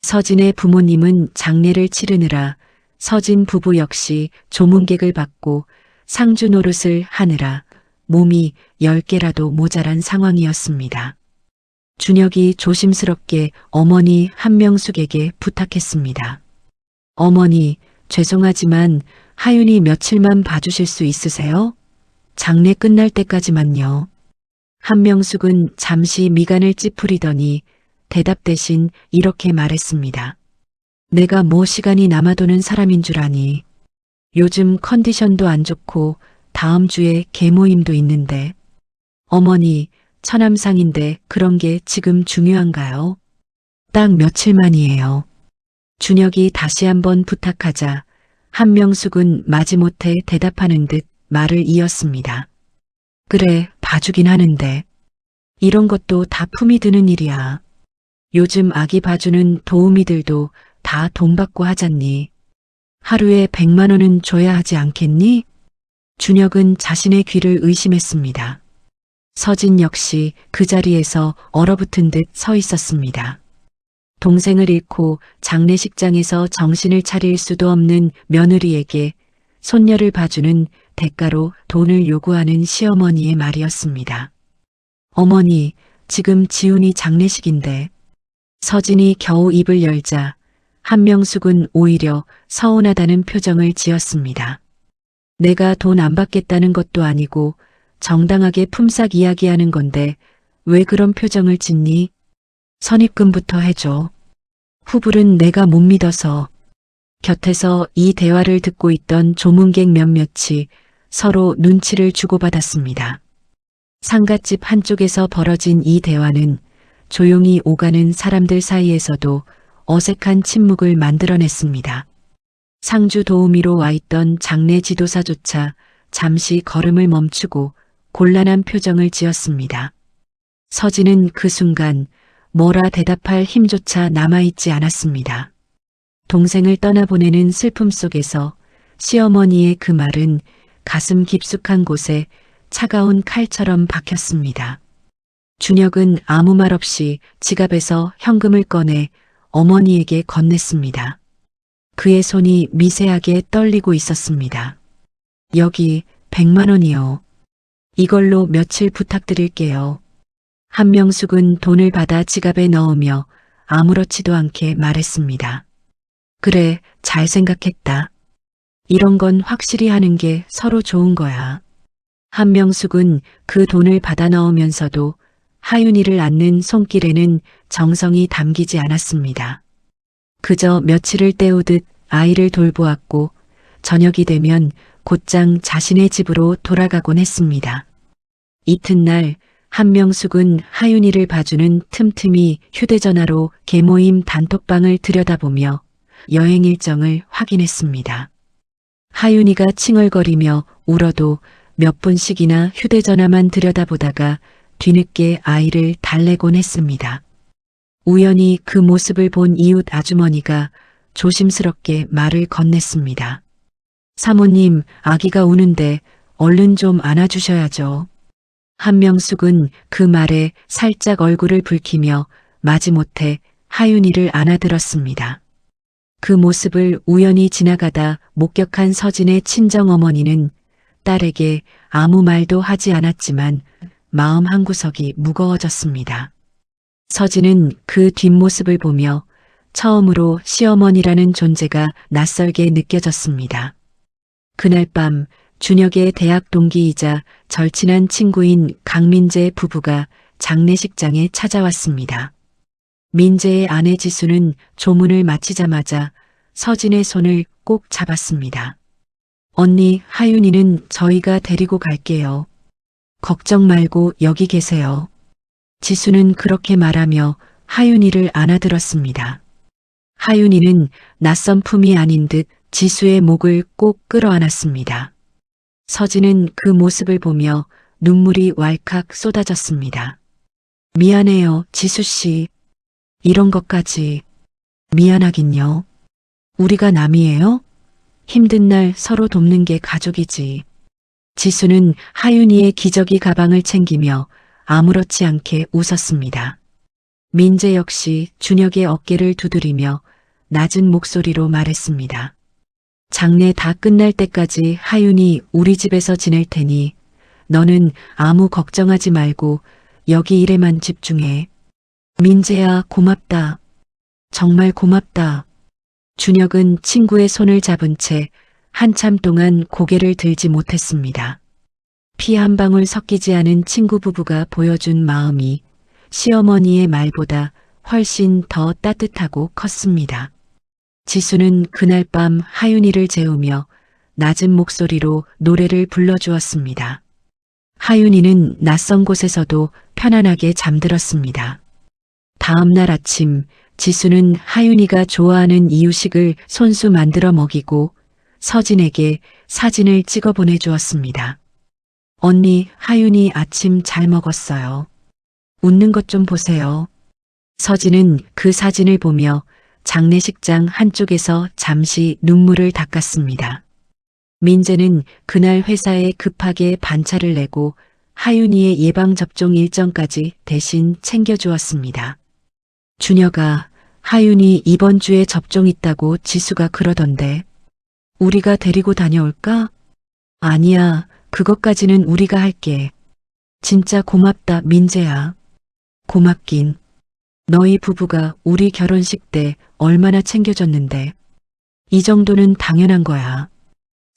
A: 서진의 부모님은 장례를 치르느라 서진 부부 역시 조문객을 받고 상주 노릇을 하느라 몸이 10개라도 모자란 상황이었습니다. 준혁이 조심스럽게 어머니 한명숙에게 부탁했습니다. 어머니, 죄송하지만 하윤이 며칠만 봐주실 수 있으세요? 장례 끝날 때까지만요. 한명숙은 잠시 미간을 찌푸리더니 대답 대신 이렇게 말했습니다. 내가 뭐 시간이 남아도는 사람인 줄 아니. 요즘 컨디션도 안 좋고 다음 주에 개모임도 있는데. 어머니, 처남상인데 그런 게 지금 중요한가요? 딱 며칠만이에요. 준혁이 다시 한번 부탁하자 한명숙은 마지못해 대답하는 듯 말을 이었습니다. 그래, 봐주긴 하는데. 이런 것도 다 품이 드는 일이야. 요즘 아기 봐주는 도우미들도 다 돈 받고 하잖니. 하루에 100만 원은 줘야 하지 않겠니? 준혁은 자신의 귀를 의심했습니다. 서진 역시 그 자리에서 얼어붙은 듯 서 있었습니다. 동생을 잃고 장례식장에서 정신을 차릴 수도 없는 며느리에게 손녀를 봐주는 대가로 돈을 요구하는 시어머니의 말이었습니다. 어머니, 지금 지훈이 장례식인데. 서진이 겨우 입을 열자 한명숙은 오히려 서운하다는 표정을 지었습니다. 내가 돈 안 받겠다는 것도 아니고 정당하게 품삯 이야기하는 건데 왜 그런 표정을 짓니? 선입금부터 해줘. 후불은 내가 못 믿어서. 곁에서 이 대화를 듣고 있던 조문객 몇몇이 서로 눈치를 주고받았습니다. 상갓집 한쪽에서 벌어진 이 대화는 조용히 오가는 사람들 사이에서도 어색한 침묵을 만들어냈습니다. 상주 도우미로 와 있던 장례 지도사조차 잠시 걸음을 멈추고 곤란한 표정을 지었습니다. 서진은 그 순간 뭐라 대답할 힘조차 남아있지 않았습니다. 동생을 떠나보내는 슬픔 속에서 시어머니의 그 말은 가슴 깊숙한 곳에 차가운 칼처럼 박혔습니다. 준혁은 아무 말 없이 지갑에서 현금을 꺼내 어머니에게 건넸습니다. 그의 손이 미세하게 떨리고 있었습니다. 여기 100만 원이요. 이걸로 며칠 부탁드릴게요. 한명숙은 돈을 받아 지갑에 넣으며 아무렇지도 않게 말했습니다. 그래, 잘 생각했다. 이런 건 확실히 하는 게 서로 좋은 거야. 한명숙은 그 돈을 받아 넣으면서도 하윤이를 안는 손길에는 정성이 담기지 않았습니다. 그저 며칠을 때우듯 아이를 돌보았고 저녁이 되면 곧장 자신의 집으로 돌아가곤 했습니다. 이튿날 한명숙은 하윤이를 봐주는 틈틈이 휴대전화로 계모임 단톡방을 들여다보며 여행 일정을 확인했습니다. 하윤이가 칭얼거리며 울어도 몇 분씩이나 휴대전화만 들여다보다가 뒤늦게 아이를 달래곤 했습니다. 우연히 그 모습을 본 이웃 아주머니가 조심스럽게 말을 건넸습니다. 사모님, 아기가 우는데 얼른 좀 안아주셔야죠. 한명숙은 그 말에 살짝 얼굴을 붉히며 마지못해 하윤이를 안아들었습니다. 그 모습을 우연히 지나가다 목격한 서진의 친정어머니는 딸에게 아무 말도 하지 않았지만 마음 한구석이 무거워졌습니다. 서진은 그 뒷모습을 보며 처음으로 시어머니라는 존재가 낯설게 느껴졌습니다. 그날 밤 준혁의 대학 동기이자 절친한 친구인 강민재 부부가 장례식장에 찾아왔습니다. 민재의 아내 지수는 조문을 마치자마자 서진의 손을 꼭 잡았습니다. 언니, 하윤이는 저희가 데리고 갈게요. 걱정 말고 여기 계세요. 지수는 그렇게 말하며 하윤이를 안아들었습니다. 하윤이는 낯선 품이 아닌 듯 지수의 목을 꼭 끌어안았습니다. 서진은 그 모습을 보며 눈물이 왈칵 쏟아졌습니다. 미안해요, 지수씨. 이런 것까지. 미안하긴요. 우리가 남이에요? 힘든 날 서로 돕는 게 가족이지. 지수는 하윤이의 기저귀 가방을 챙기며 아무렇지 않게 웃었습니다. 민재 역시 준혁의 어깨를 두드리며 낮은 목소리로 말했습니다. 장례 다 끝날 때까지 하윤이 우리 집에서 지낼 테니 너는 아무 걱정하지 말고 여기 일에만 집중해. 민재야, 고맙다. 정말 고맙다. 준혁은 친구의 손을 잡은 채 한참 동안 고개를 들지 못했습니다. 피 한 방울 섞이지 않은 친구 부부가 보여준 마음이 시어머니의 말보다 훨씬 더 따뜻하고 컸습니다. 지수는 그날 밤 하윤이를 재우며 낮은 목소리로 노래를 불러주었습니다. 하윤이는 낯선 곳에서도 편안하게 잠들었습니다. 다음 날 아침 지수는 하윤이가 좋아하는 이유식을 손수 만들어 먹이고 서진에게 사진을 찍어 보내주었습니다. 언니, 하윤이 아침 잘 먹었어요. 웃는 것 좀 보세요. 서진은 그 사진을 보며 장례식장 한쪽에서 잠시 눈물을 닦았습니다. 민재는 그날 회사에 급하게 반차를 내고 하윤이의 예방접종 일정까지 대신 챙겨주었습니다. 준혁아, 하윤이 이번 주에 접종 있다고 지수가 그러던데 우리가 데리고 다녀올까? 아니야, 그것까지는 우리가 할게. 진짜 고맙다, 민재야. 고맙긴. 너희 부부가 우리 결혼식 때 얼마나 챙겨줬는데. 이 정도는 당연한 거야.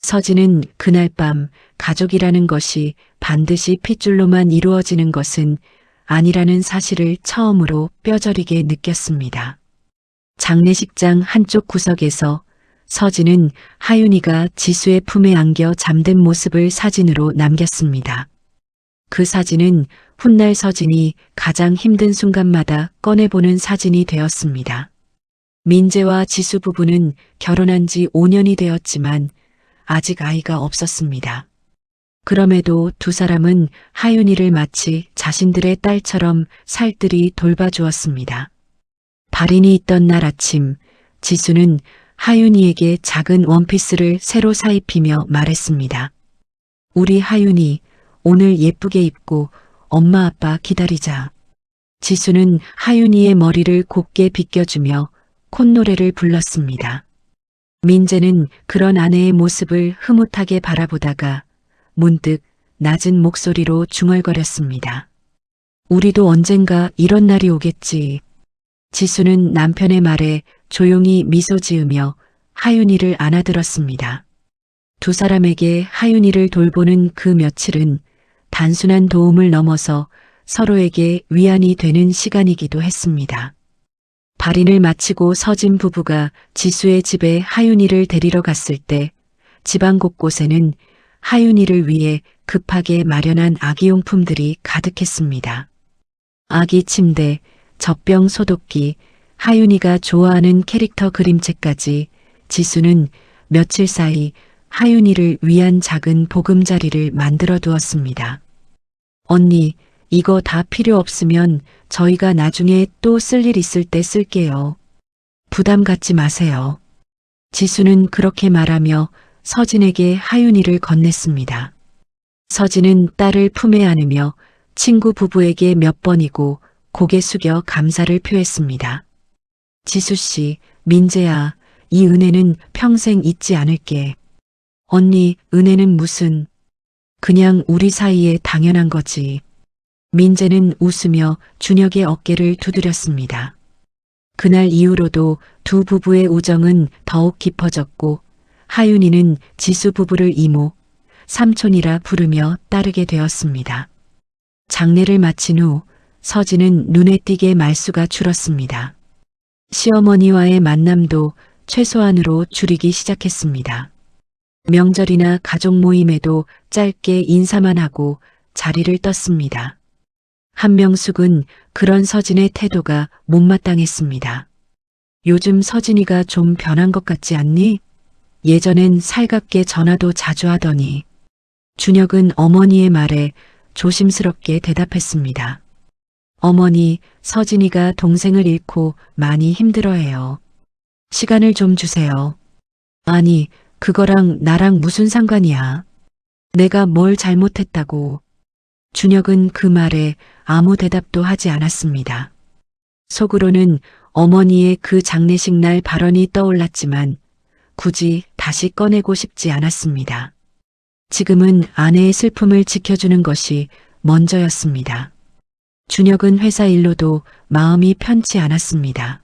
A: 서진은 그날 밤 가족이라는 것이 반드시 핏줄로만 이루어지는 것은 아니라는 사실을 처음으로 뼈저리게 느꼈습니다. 장례식장 한쪽 구석에서 서진은 하윤이가 지수의 품에 안겨 잠든 모습을 사진으로 남겼습니다. 그 사진은 훗날 서진이 가장 힘든 순간마다 꺼내보는 사진이 되었습니다. 민재와 지수 부부는 결혼한 지 5년이 되었지만 아직 아이가 없었습니다. 그럼에도 두 사람은 하윤이를 마치 자신들의 딸처럼 살뜰히 돌봐주었습니다. 발인이 있던 날 아침, 지수는 하윤이에게 작은 원피스를 새로 사입히며 말했습니다. 우리 하윤이 오늘 예쁘게 입고 엄마 아빠 기다리자. 지수는 하윤이의 머리를 곱게 빗겨주며 콧노래를 불렀습니다. 민재는 그런 아내의 모습을 흐뭇하게 바라보다가 문득 낮은 목소리로 중얼거렸습니다. 우리도 언젠가 이런 날이 오겠지. 지수는 남편의 말에 조용히 미소 지으며 하윤이를 안아들었습니다. 두 사람에게 하윤이를 돌보는 그 며칠은 단순한 도움을 넘어서 서로에게 위안이 되는 시간이기도 했습니다. 발인을 마치고 서진 부부가 지수의 집에 하윤이를 데리러 갔을 때 집안 곳곳에는 하윤이를 위해 급하게 마련한 아기용품들이 가득했습니다. 아기 침대, 젖병 소독기, 하윤이가 좋아하는 캐릭터 그림책까지 지수는 며칠 사이 하윤이를 위한 작은 보금자리를 만들어 두었습니다. 언니, 이거 다 필요 없으면 저희가 나중에 또 쓸 일 있을 때 쓸게요. 부담 갖지 마세요. 지수는 그렇게 말하며 서진에게 하윤이를 건넸습니다. 서진은 딸을 품에 안으며 친구 부부에게 몇 번이고 고개 숙여 감사를 표했습니다. 지수 씨, 민재야, 이 은혜는 평생 잊지 않을게. 언니, 은혜는 무슨, 그냥 우리 사이에 당연한 거지. 민재는 웃으며 준혁의 어깨를 두드렸습니다. 그날 이후로도 두 부부의 우정은 더욱 깊어졌고 하윤이는 지수 부부를 이모, 삼촌이라 부르며 따르게 되었습니다. 장례를 마친 후 서진은 눈에 띄게 말수가 줄었습니다. 시어머니와의 만남도 최소한으로 줄이기 시작했습니다. 명절이나 가족 모임에도 짧게 인사만 하고 자리를 떴습니다. 한명숙은 그런 서진의 태도가 못마땅했습니다. 요즘 서진이가 좀 변한 것 같지 않니? 예전엔 살갑게 전화도 자주 하더니. 준혁은 어머니의 말에 조심스럽게 대답했습니다. 어머니, 서진이가 동생을 잃고 많이 힘들어해요. 시간을 좀 주세요. 아니, 그거랑 나랑 무슨 상관이야. 내가 뭘 잘못했다고. 준혁은 그 말에 아무 대답도 하지 않았습니다. 속으로는 어머니의 그 장례식 날 발언이 떠올랐지만 굳이 다시 꺼내고 싶지 않았습니다. 지금은 아내의 슬픔을 지켜주는 것이 먼저였습니다. 준혁은 회사 일로도 마음이 편치 않았습니다.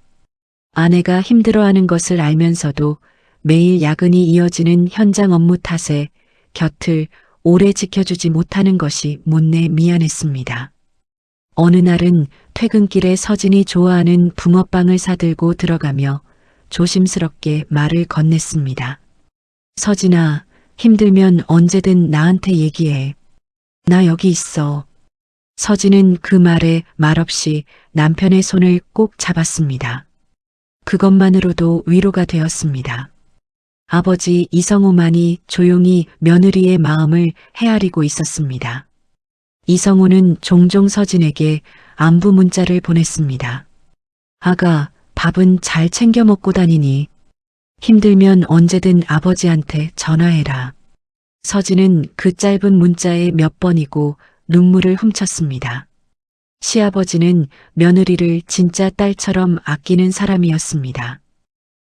A: 아내가 힘들어하는 것을 알면서도 매일 야근이 이어지는 현장 업무 탓에 곁을 오래 지켜주지 못하는 것이 못내 미안했습니다. 어느 날은 퇴근길에 서진이 좋아하는 붕어빵을 사들고 들어가며 조심스럽게 말을 건넸습니다. 서진아, 힘들면 언제든 나한테 얘기해. 나 여기 있어. 서진은 그 말에 말없이 남편의 손을 꼭 잡았습니다. 그것만으로도 위로가 되었습니다. 아버지 이성우만이 조용히 며느리의 마음을 헤아리고 있었습니다. 이성우는 종종 서진에게 안부 문자를 보냈습니다. 아가, 밥은 잘 챙겨 먹고 다니니? 힘들면 언제든 아버지한테 전화해라. 서진은 그 짧은 문자에 몇 번이고 눈물을 훔쳤습니다. 시아버지는 며느리를 진짜 딸처럼 아끼는 사람이었습니다.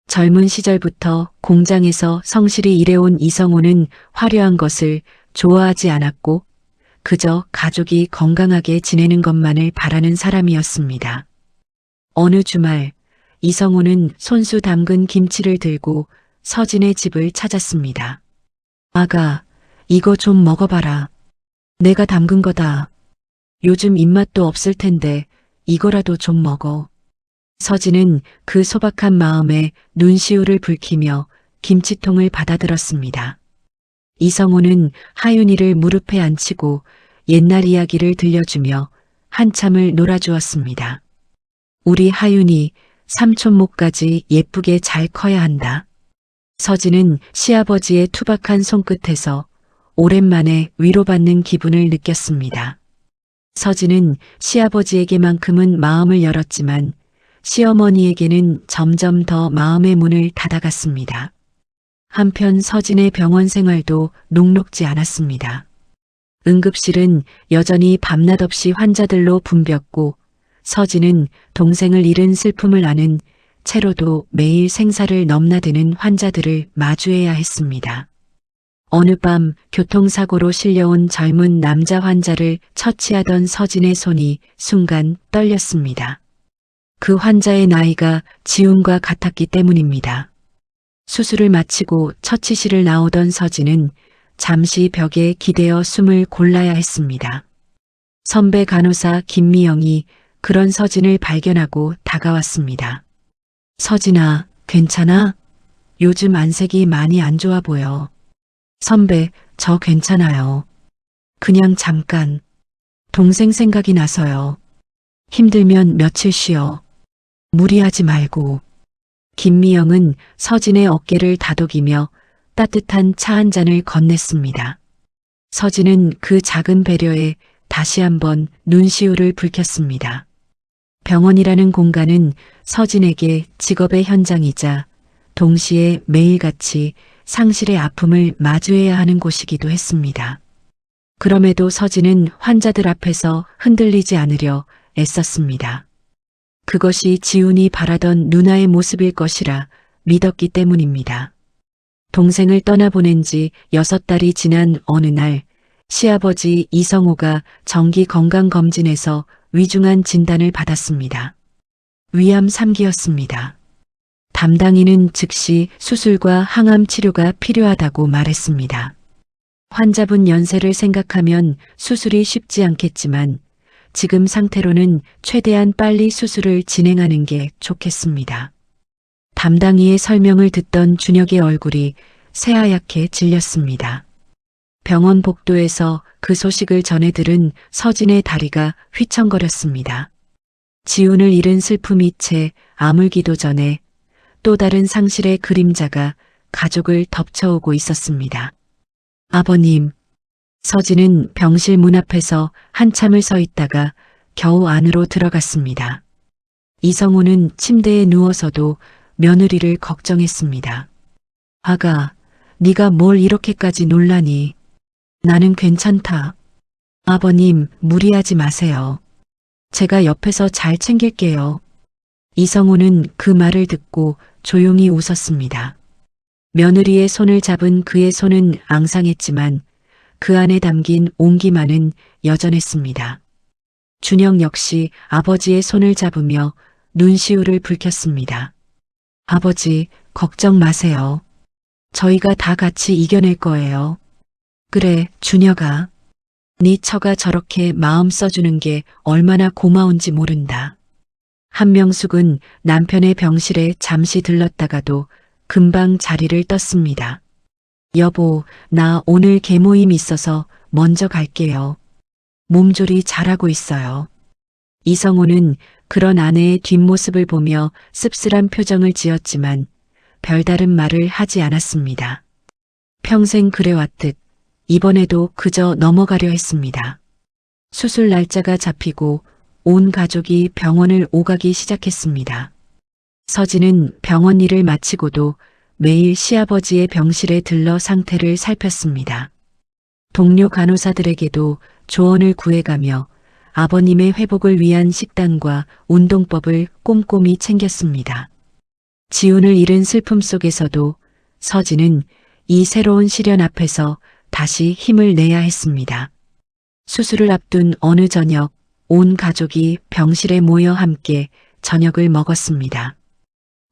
A: 젊은 시절부터 공장에서 성실히 일해온 이성호는 화려한 것을 좋아하지 않았고 그저 가족이 건강하게 지내는 것만을 바라는 사람이었습니다. 어느 주말 이성호는 손수 담근 김치를 들고 서진의 집을 찾았습니다. 아가, 이거 좀 먹어봐라. 내가 담근 거다. 요즘 입맛도 없을 텐데 이거라도 좀 먹어. 서진은 그 소박한 마음에 눈시울을 붉히며 김치통을 받아들었습니다. 이성호는 하윤이를 무릎에 앉히고 옛날 이야기를 들려주며 한참을 놀아주었습니다. 우리 하윤이 삼촌목까지 예쁘게 잘 커야 한다. 서진은 시아버지의 투박한 손끝에서 오랜만에 위로받는 기분을 느꼈습니다. 서진은 시아버지에게만큼은 마음을 열었지만 시어머니에게는 점점 더 마음의 문을 닫아갔습니다. 한편 서진의 병원 생활도 녹록지 않았습니다. 응급실은 여전히 밤낮 없이 환자들로 붐볐고 서진은 동생을 잃은 슬픔을 아는 채로도 매일 생사를 넘나드는 환자들을 마주해야 했습니다. 어느 밤 교통사고로 실려온 젊은 남자 환자를 처치하던 서진의 손이 순간 떨렸습니다. 그 환자의 나이가 지훈과 같았기 때문입니다. 수술을 마치고 처치실을 나오던 서진은 잠시 벽에 기대어 숨을 골라야 했습니다. 선배 간호사 김미영이 그런 서진을 발견하고 다가왔습니다. 서진아, 괜찮아? 요즘 안색이 많이 안 좋아 보여. 선배, 저 괜찮아요. 그냥 잠깐. 동생 생각이 나서요. 힘들면 며칠 쉬어. 무리하지 말고. 김미영은 서진의 어깨를 다독이며 따뜻한 차 한 잔을 건넸습니다. 서진은 그 작은 배려에 다시 한번 눈시울을 붉혔습니다. 병원이라는 공간은 서진에게 직업의 현장이자 동시에 매일같이 상실의 아픔을 마주해야 하는 곳이기도 했습니다. 그럼에도 서진은 환자들 앞에서 흔들리지 않으려 애썼습니다. 그것이 지훈이 바라던 누나의 모습일 것이라 믿었기 때문입니다. 동생을 떠나보낸 지 6달이 지난 어느 날 시아버지 이성호가 정기 건강검진에서 위중한 진단을 받았습니다. 위암 3기였습니다. 담당인은 즉시 수술과 항암 치료가 필요하다고 말했습니다. 환자분 연세를 생각하면 수술이 쉽지 않겠지만 지금 상태로는 최대한 빨리 수술을 진행하는 게 좋겠습니다. 담당이의 설명을 듣던 준혁의 얼굴이 새하얗게 질렸습니다. 병원 복도에서 그 소식을 전해 들은 서진의 다리가 휘청거렸습니다. 지훈을 잃은 슬픔이 채 아물기도 전에 또 다른 상실의 그림자가 가족을 덮쳐오고 있었습니다. 아버님, 서진은 병실 문 앞에서 한참을 서 있다가 겨우 안으로 들어갔습니다. 이성호는 침대에 누워서도 며느리를 걱정했습니다. 아가, 네가 뭘 이렇게까지 놀라니? 나는 괜찮다. 아버님, 무리하지 마세요. 제가 옆에서 잘 챙길게요. 이성호는 그 말을 듣고 조용히 웃었습니다. 며느리의 손을 잡은 그의 손은 앙상했지만 그 안에 담긴 온기만은 여전했습니다. 준혁 역시 아버지의 손을 잡으며 눈시울을 붉혔습니다. 아버지, 걱정 마세요. 저희가 다 같이 이겨낼 거예요. 그래, 준혁아. 네 처가 저렇게 마음 써주는 게 얼마나 고마운지 모른다. 한명숙은 남편의 병실에 잠시 들렀다가도 금방 자리를 떴습니다. 여보, 나 오늘 계모임 있어서 먼저 갈게요. 몸조리 잘하고 있어요. 이성호는 그런 아내의 뒷모습을 보며 씁쓸한 표정을 지었지만 별다른 말을 하지 않았습니다. 평생 그래왔듯 이번에도 그저 넘어가려 했습니다. 수술 날짜가 잡히고 온 가족이 병원을 오가기 시작했습니다. 서진은 병원 일을 마치고도 매일 시아버지의 병실에 들러 상태를 살폈습니다. 동료 간호사들에게도 조언을 구해가며 아버님의 회복을 위한 식단과 운동법을 꼼꼼히 챙겼습니다. 지훈을 잃은 슬픔 속에서도 서진은 이 새로운 시련 앞에서 다시 힘을 내야 했습니다. 수술을 앞둔 어느 저녁, 온 가족이 병실에 모여 함께 저녁을 먹었습니다.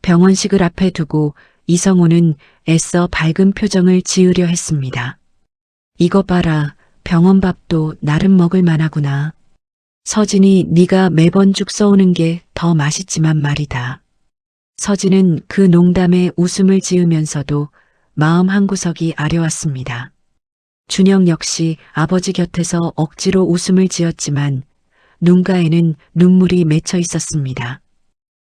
A: 병원식을 앞에 두고 이성호는 애써 밝은 표정을 지으려 했습니다. 이거 봐라, 병원 밥도 나름 먹을 만하구나. 서진이 네가 매번 죽 써오는 게 더 맛있지만 말이다. 서진은 그 농담에 웃음을 지으면서도 마음 한구석이 아려왔습니다. 준영 역시 아버지 곁에서 억지로 웃음을 지었지만 눈가에는 눈물이 맺혀 있었습니다.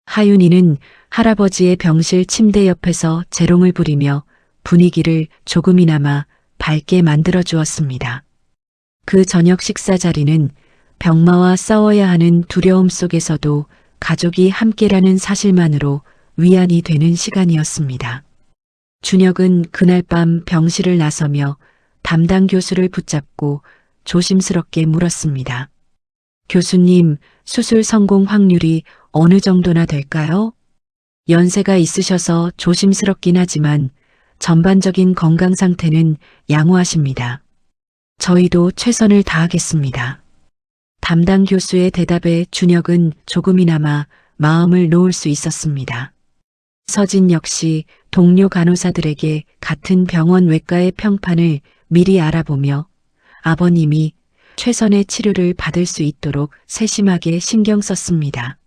A: 하윤이는 할아버지의 병실 침대 옆에서 재롱을 부리며 분위기를 조금이나마 밝게 만들어 주었습니다. 그 저녁 식사 자리는 병마와 싸워야 하는 두려움 속에서도 가족이 함께라는 사실만으로 위안이 되는 시간이었습니다. 준혁은 그날 밤 병실을 나서며 담당 교수를 붙잡고 조심스럽게 물었습니다. 교수님, 수술 성공 확률이 어느 정도나 될까요? 연세가 있으셔서 조심스럽긴 하지만 전반적인 건강 상태는 양호하십니다. 저희도 최선을 다하겠습니다. 담당 교수의 대답에 준혁은 조금이나마 마음을 놓을 수 있었습니다. 서진 역시 동료 간호사들에게 같은 병원 외과의 평판을 미리 알아보며 아버님이 최선의 치료를 받을 수 있도록 세심하게 신경 썼습니다.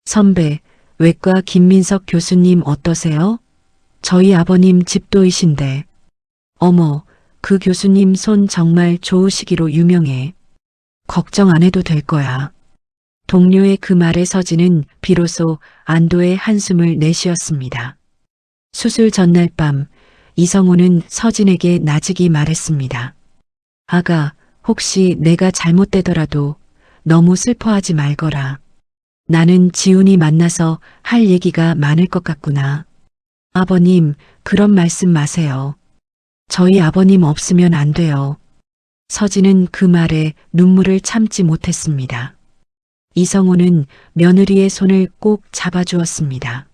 A: 선배, 외과 김민석 교수님 어떠세요? 저희 아버님 집도이신데. 어머, 그 교수님 손 정말 좋으시기로 유명해. 걱정 안 해도 될 거야. 동료의 그 말에 서진은 비로소 안도의 한숨을 내쉬었습니다. 수술 전날 밤 이성호는 서진에게 나직이 말했습니다. 아가, 혹시 내가 잘못되더라도 너무 슬퍼하지 말거라. 나는 지훈이 만나서 할 얘기가 많을 것 같구나. 아버님, 그런 말씀 마세요. 저희 아버님 없으면 안 돼요. 서진은 그 말에 눈물을 참지 못했습니다. 이성호는 며느리의 손을 꼭 잡아주었습니다.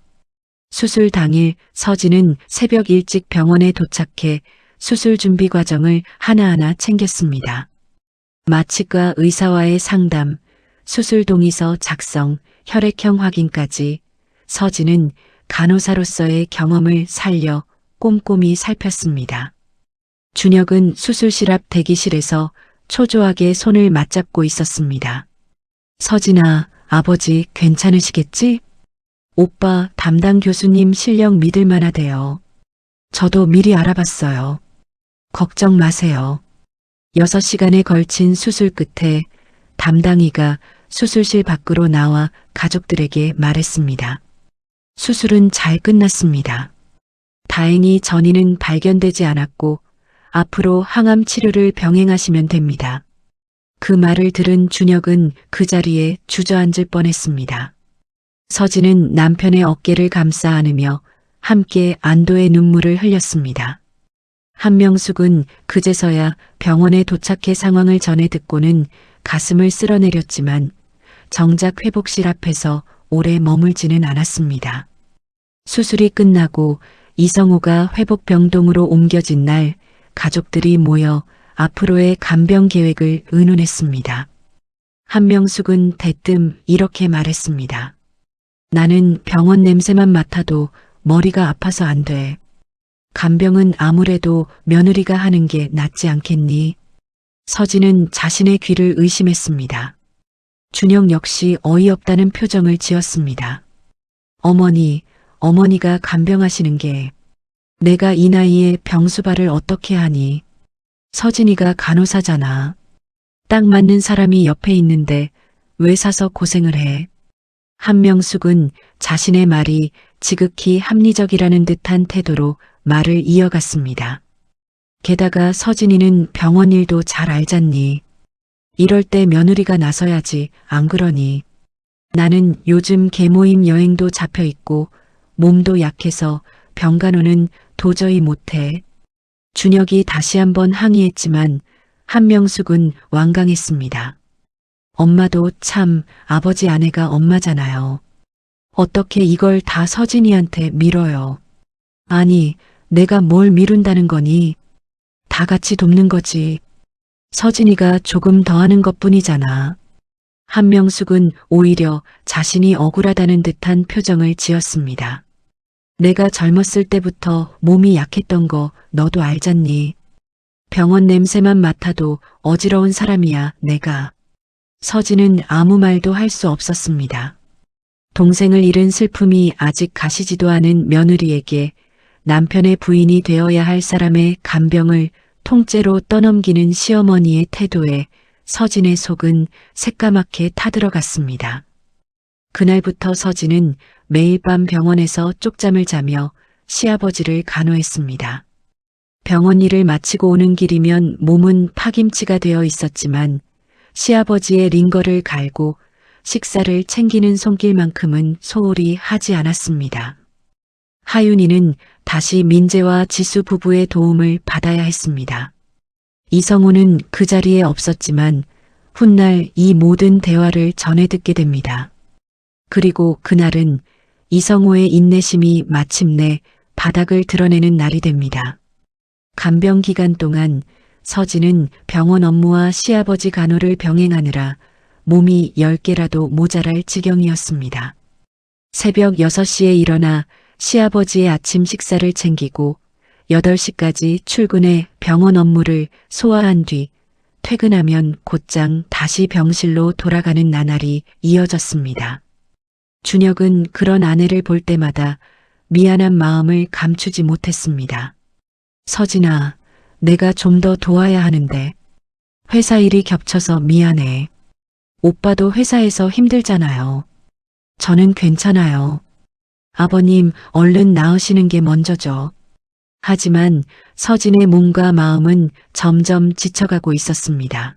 A: 수술 당일 서진은 새벽 일찍 병원에 도착해 수술 준비 과정을 하나하나 챙겼습니다. 마취과 의사와의 상담, 수술 동의서 작성, 혈액형 확인까지 서진은 간호사로서의 경험을 살려 꼼꼼히 살폈습니다. 준혁은 수술실 앞 대기실에서 초조하게 손을 맞잡고 있었습니다. 서진아, 아버지 괜찮으시겠지? 오빠, 담당 교수님 실력 믿을 만하대요. 저도 미리 알아봤어요. 걱정 마세요. 6시간에 걸친 수술 끝에 담당이가 수술실 밖으로 나와 가족들에게 말했습니다. 수술은 잘 끝났습니다. 다행히 전이는 발견되지 않았고 앞으로 항암 치료를 병행하시면 됩니다. 그 말을 들은 준혁은 그 자리에 주저앉을 뻔했습니다. 서진은 남편의 어깨를 감싸 안으며 함께 안도의 눈물을 흘렸습니다. 한명숙은 그제서야 병원에 도착해 상황을 전해 듣고는 가슴을 쓸어내렸지만 정작 회복실 앞에서 오래 머물지는 않았습니다. 수술이 끝나고 이성호가 회복병동으로 옮겨진 날 가족들이 모여 앞으로의 간병 계획을 의논했습니다. 한명숙은 대뜸 이렇게 말했습니다. 나는 병원 냄새만 맡아도 머리가 아파서 안 돼. 간병은 아무래도 며느리가 하는 게 낫지 않겠니? 서진은 자신의 귀를 의심했습니다. 준혁 역시 어이없다는 표정을 지었습니다. 어머니가 간병하시는 게 내가 이 나이에 병수발을 어떻게 하니? 서진이가 간호사잖아. 딱 맞는 사람이 옆에 있는데 왜 사서 고생을 해? 한명숙은 자신의 말이 지극히 합리적이라는 듯한 태도로 말을 이어갔습니다. 게다가 서진이는 병원 일도 잘 알잖니. 이럴 때 며느리가 나서야지, 안 그러니. 나는 요즘 계모임 여행도 잡혀 있고 몸도 약해서 병간호는 도저히 못해. 준혁이 다시 한번 항의했지만 한명숙은 완강했습니다. 엄마도 참 아버지 아내가 엄마잖아요. 어떻게 이걸 다 서진이한테 밀어요. 아니, 내가 뭘 미룬다는 거니? 다 같이 돕는 거지. 서진이가 조금 더 하는 것뿐이잖아. 한명숙은 오히려 자신이 억울하다는 듯한 표정을 지었습니다. 내가 젊었을 때부터 몸이 약했던 거 너도 알잖니. 병원 냄새만 맡아도 어지러운 사람이야, 내가. 서진은 아무 말도 할 수 없었습니다. 동생을 잃은 슬픔이 아직 가시지도 않은 며느리에게 남편의 부인이 되어야 할 사람의 간병을 통째로 떠넘기는 시어머니의 태도에 서진의 속은 새까맣게 타들어갔습니다. 그날부터 서진은 매일 밤 병원에서 쪽잠을 자며 시아버지를 간호했습니다. 병원 일을 마치고 오는 길이면 몸은 파김치가 되어 있었지만 시아버지의 링거를 갈고 식사를 챙기는 손길만큼은 소홀히 하지 않았습니다. 하윤이는 다시 민재와 지수 부부의 도움을 받아야 했습니다. 이성우는 그 자리에 없었지만 훗날 이 모든 대화를 전해 듣게 됩니다. 그리고 그날은 이성우의 인내심이 마침내 바닥을 드러내는 날이 됩니다. 간병 기간 동안 서진은 병원 업무와 시아버지 간호를 병행하느라 몸이 10개라도 모자랄 지경이었습니다. 새벽 6시에 일어나 시아버지의 아침 식사를 챙기고 8시까지 출근해 병원 업무를 소화한 뒤 퇴근하면 곧장 다시 병실로 돌아가는 나날이 이어졌습니다. 준혁은 그런 아내를 볼 때마다 미안한 마음을 감추지 못했습니다. 서진아, 내가 좀 더 도와야 하는데 회사 일이 겹쳐서 미안해. 오빠도 회사에서 힘들잖아요. 저는 괜찮아요. 아버님 얼른 나으시는 게 먼저죠. 하지만 서진의 몸과 마음은 점점 지쳐가고 있었습니다.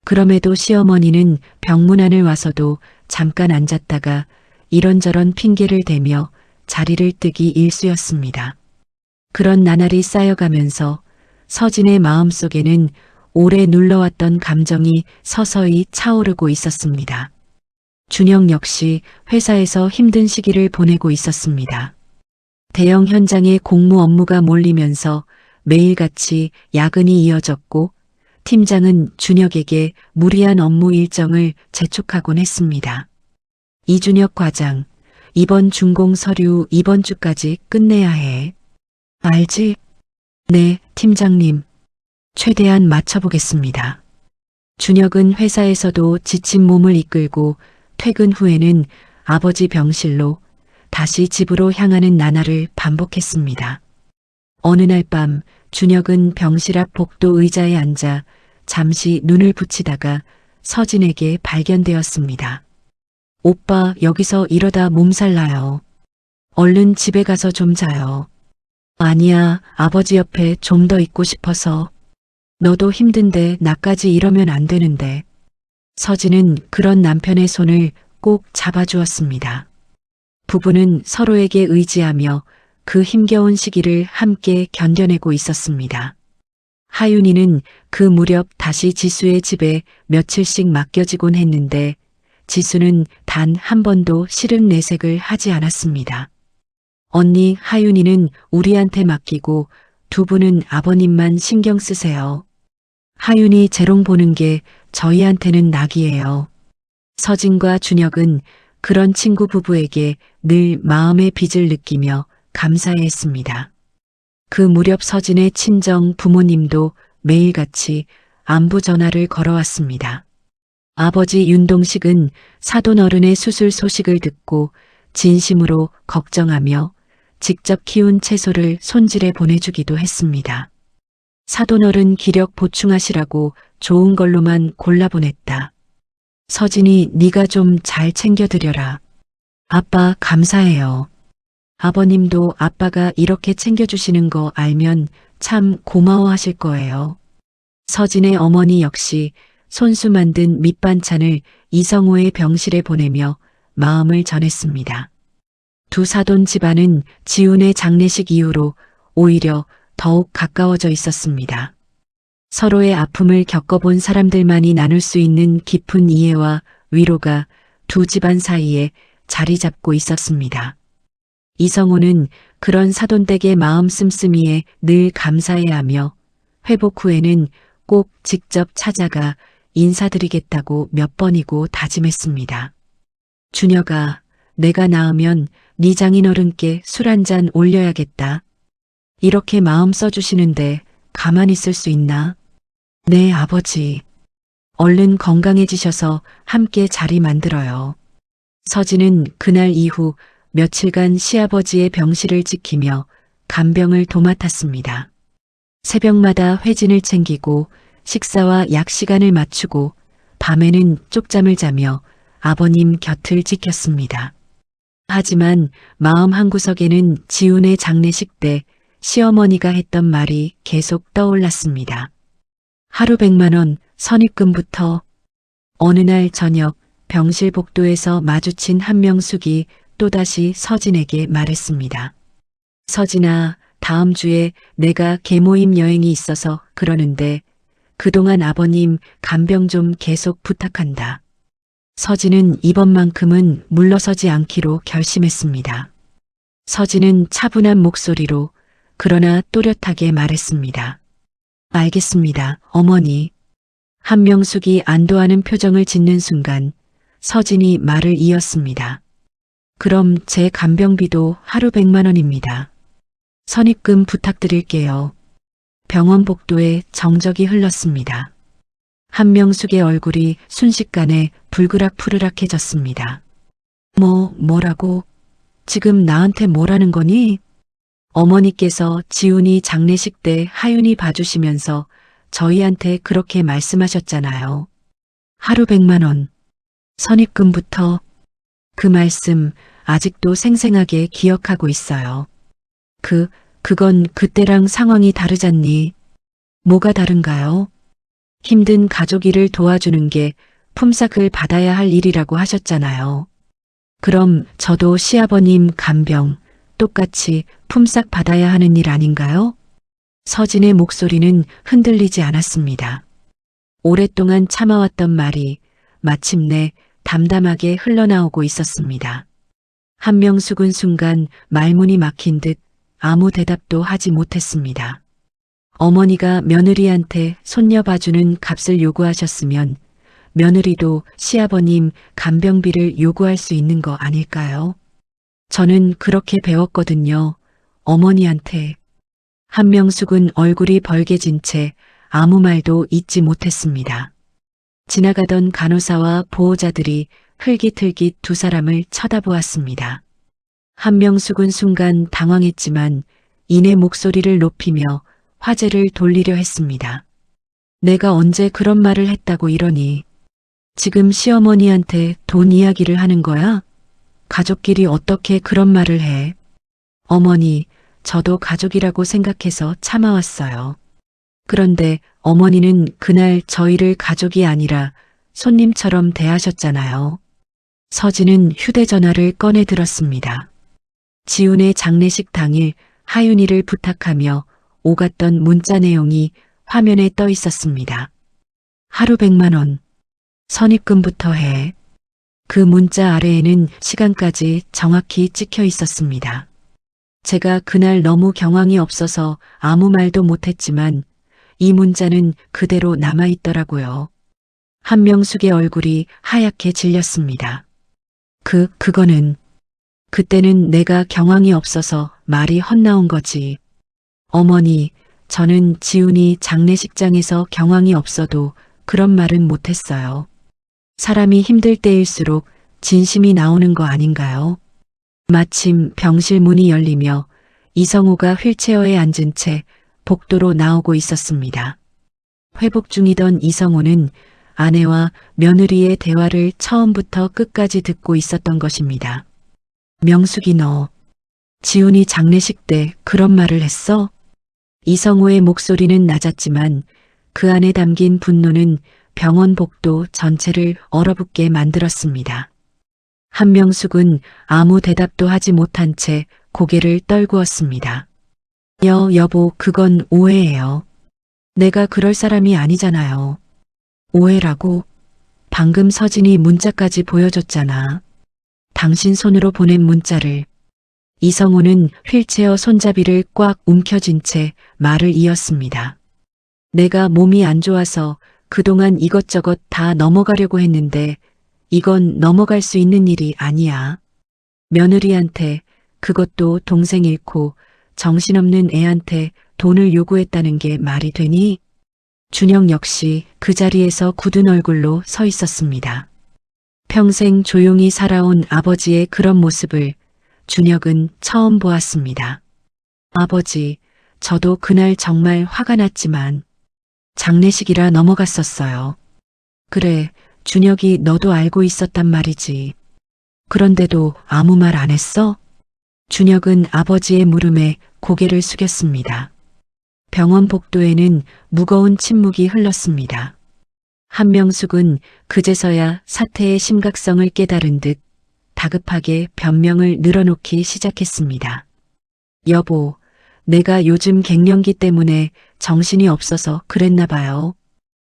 A: 그럼에도 시어머니는 병문안을 와서도 잠깐 앉았다가 이런저런 핑계를 대며 자리를 뜨기 일쑤였습니다. 그런 나날이 쌓여가면서 서진의 마음속에는 오래 눌러왔던 감정이 서서히 차오르고 있었습니다. 준혁 역시 회사에서 힘든 시기를 보내고 있었습니다. 대형 현장에 공무 업무가 몰리면서 매일같이 야근이 이어졌고 팀장은 준혁에게 무리한 업무 일정을 재촉하곤 했습니다. 이준혁 과장, 이번 준공 서류 이번 주까지 끝내야 해. 알지? 네, 팀장님. 최대한 맞춰보겠습니다. 준혁은 회사에서도 지친 몸을 이끌고 퇴근 후에는 아버지 병실로 다시 집으로 향하는 나날을 반복했습니다. 어느 날 밤 준혁은 병실 앞 복도 의자에 앉아 잠시 눈을 붙이다가 서진에게 발견되었습니다. 오빠 여기서 이러다 몸살 나요. 얼른 집에 가서 좀 자요. 아니야, 아버지 옆에 좀 더 있고 싶어서. 너도 힘든데 나까지 이러면 안 되는데. 서진은 그런 남편의 손을 꼭 잡아주었습니다. 부부는 서로에게 의지하며 그 힘겨운 시기를 함께 견뎌내고 있었습니다. 하윤이는 그 무렵 다시 지수의 집에 며칠씩 맡겨지곤 했는데 지수는 단 한 번도 싫은 내색을 하지 않았습니다. 언니 하윤이는 우리한테 맡기고 두 분은 아버님만 신경 쓰세요. 하윤이 재롱 보는 게 저희한테는 낙이에요. 서진과 준혁은 그런 친구 부부에게 늘 마음의 빚을 느끼며 감사해했습니다. 그 무렵 서진의 친정 부모님도 매일같이 안부 전화를 걸어왔습니다. 아버지 윤동식은 사돈 어른의 수술 소식을 듣고 진심으로 걱정하며 직접 키운 채소를 손질해 보내주기도 했습니다. 사돈 어른 기력 보충하시라고 좋은 걸로만 골라보냈다. 서진이 네가 좀 잘 챙겨드려라. 아빠 감사해요. 아버님도 아빠가 이렇게 챙겨주시는 거 알면 참 고마워하실 거예요. 서진의 어머니 역시 손수 만든 밑반찬을 이성우의 병실에 보내며 마음을 전했습니다. 두 사돈 집안은 지훈의 장례식 이후로 오히려 더욱 가까워져 있었습니다. 서로의 아픔을 겪어본 사람들만이 나눌 수 있는 깊은 이해와 위로가 두 집안 사이에 자리 잡고 있었습니다. 이성호는 그런 사돈댁의 마음 씀씀이에 늘 감사해하며 회복 후에는 꼭 직접 찾아가 인사드리겠다고 몇 번이고 다짐했습니다. 준혁아, 내가 나으면 네 장인어른께 술 한 잔 올려야겠다. 이렇게 마음 써주시는데 가만히 있을 수 있나? 네, 아버지. 얼른 건강해지셔서 함께 자리 만들어요. 서진은 그날 이후 며칠간 시아버지의 병실을 지키며 간병을 도맡았습니다. 새벽마다 회진을 챙기고 식사와 약 시간을 맞추고 밤에는 쪽잠을 자며 아버님 곁을 지켰습니다. 하지만 마음 한구석에는 지훈의 장례식 때 시어머니가 했던 말이 계속 떠올랐습니다. 하루 100만 원 선입금부터. 어느 날 저녁 병실 복도에서 마주친 한명숙이 또다시 서진에게 말했습니다. 서진아, 다음 주에 내가 계모임 여행이 있어서 그러는데 그동안 아버님 간병 좀 계속 부탁한다. 서진은 이번만큼은 물러서지 않기로 결심했습니다. 서진은 차분한 목소리로 그러나 또렷하게 말했습니다. 알겠습니다, 어머니. 한명숙이 안도하는 표정을 짓는 순간 서진이 말을 이었습니다. 그럼 제 간병비도 하루 100만 원입니다. 선입금 부탁드릴게요. 병원 복도에 정적이 흘렀습니다. 한명숙의 얼굴이 순식간에 불그락푸르락해졌습니다. 뭐라고? 지금 나한테 뭐라는 거니? 어머니께서 지훈이 장례식 때 하윤이 봐주시면서 저희한테 그렇게 말씀하셨잖아요. 하루 100만 원. 선입금부터. 그 말씀 아직도 생생하게 기억하고 있어요. 그건 그때랑 상황이 다르잖니. 뭐가 다른가요? 힘든 가족 일을 도와주는 게 품삯을 받아야 할 일이라고 하셨잖아요. 그럼 저도 시아버님 간병 똑같이 품삯 받아야 하는 일 아닌가요? 서진의 목소리는 흔들리지 않았습니다. 오랫동안 참아왔던 말이 마침내 담담하게 흘러나오고 있었습니다. 한명숙은 순간 말문이 막힌 듯 아무 대답도 하지 못했습니다. 어머니가 며느리한테 손녀 봐주는 값을 요구하셨으면 며느리도 시아버님 간병비를 요구할 수 있는 거 아닐까요? 저는 그렇게 배웠거든요. 어머니한테. 한명숙은 얼굴이 벌개진 채 아무 말도 잇지 못했습니다. 지나가던 간호사와 보호자들이 흘깃흘깃 두 사람을 쳐다보았습니다. 한명숙은 순간 당황했지만 이내 목소리를 높이며 화제를 돌리려 했습니다. 내가 언제 그런 말을 했다고 이러니? 지금 시어머니한테 돈 이야기를 하는 거야? 가족끼리 어떻게 그런 말을 해? 어머니, 저도 가족이라고 생각해서 참아왔어요. 그런데 어머니는 그날 저희를 가족이 아니라 손님처럼 대하셨잖아요. 서진은 휴대전화를 꺼내 들었습니다. 지훈의 장례식 당일 하윤이를 부탁하며 오갔던 문자 내용이 화면에 떠 있었습니다. 하루 100만 원. 선입금부터 해. 그 문자 아래에는 시간까지 정확히 찍혀 있었습니다. 제가 그날 너무 경황이 없어서 아무 말도 못했지만 이 문자는 그대로 남아있더라고요. 한명숙의 얼굴이 하얗게 질렸습니다. 그거는 그때는 내가 경황이 없어서 말이 헛나온 거지. 어머니, 저는 지훈이 장례식장에서 경황이 없어도 그런 말은 못했어요. 사람이 힘들 때일수록 진심이 나오는 거 아닌가요? 마침 병실 문이 열리며 이성호가 휠체어에 앉은 채 복도로 나오고 있었습니다. 회복 중이던 이성호는 아내와 며느리의 대화를 처음부터 끝까지 듣고 있었던 것입니다. 명숙이 너, 지훈이 장례식 때 그런 말을 했어? 이성호의 목소리는 낮았지만 그 안에 담긴 분노는 병원 복도 전체를 얼어붙게 만들었습니다. 한명숙은 아무 대답도 하지 못한 채 고개를 떨구었습니다. 여보, 그건 오해예요. 내가 그럴 사람이 아니잖아요. 오해라고? 방금 서진이 문자까지 보여줬잖아. 당신 손으로 보낸 문자를. 이성우는 휠체어 손잡이를 꽉 움켜쥔 채 말을 이었습니다. 내가 몸이 안 좋아서 그동안 이것저것 다 넘어가려고 했는데 이건 넘어갈 수 있는 일이 아니야. 며느리한테, 그것도 동생 잃고 정신없는 애한테 돈을 요구했다는 게 말이 되니? 준혁 역시 그 자리에서 굳은 얼굴로 서 있었습니다. 평생 조용히 살아온 아버지의 그런 모습을 준혁은 처음 보았습니다. 아버지, 저도 그날 정말 화가 났지만 장례식이라 넘어갔었어요. 그래, 준혁이 너도 알고 있었단 말이지. 그런데도 아무 말 안 했어? 준혁은 아버지의 물음에 고개를 숙였습니다. 병원 복도에는 무거운 침묵이 흘렀습니다. 한명숙은 그제서야 사태의 심각성을 깨달은 듯 다급하게 변명을 늘어놓기 시작했습니다. 여보, 내가 요즘 갱년기 때문에 정신이 없어서 그랬나 봐요.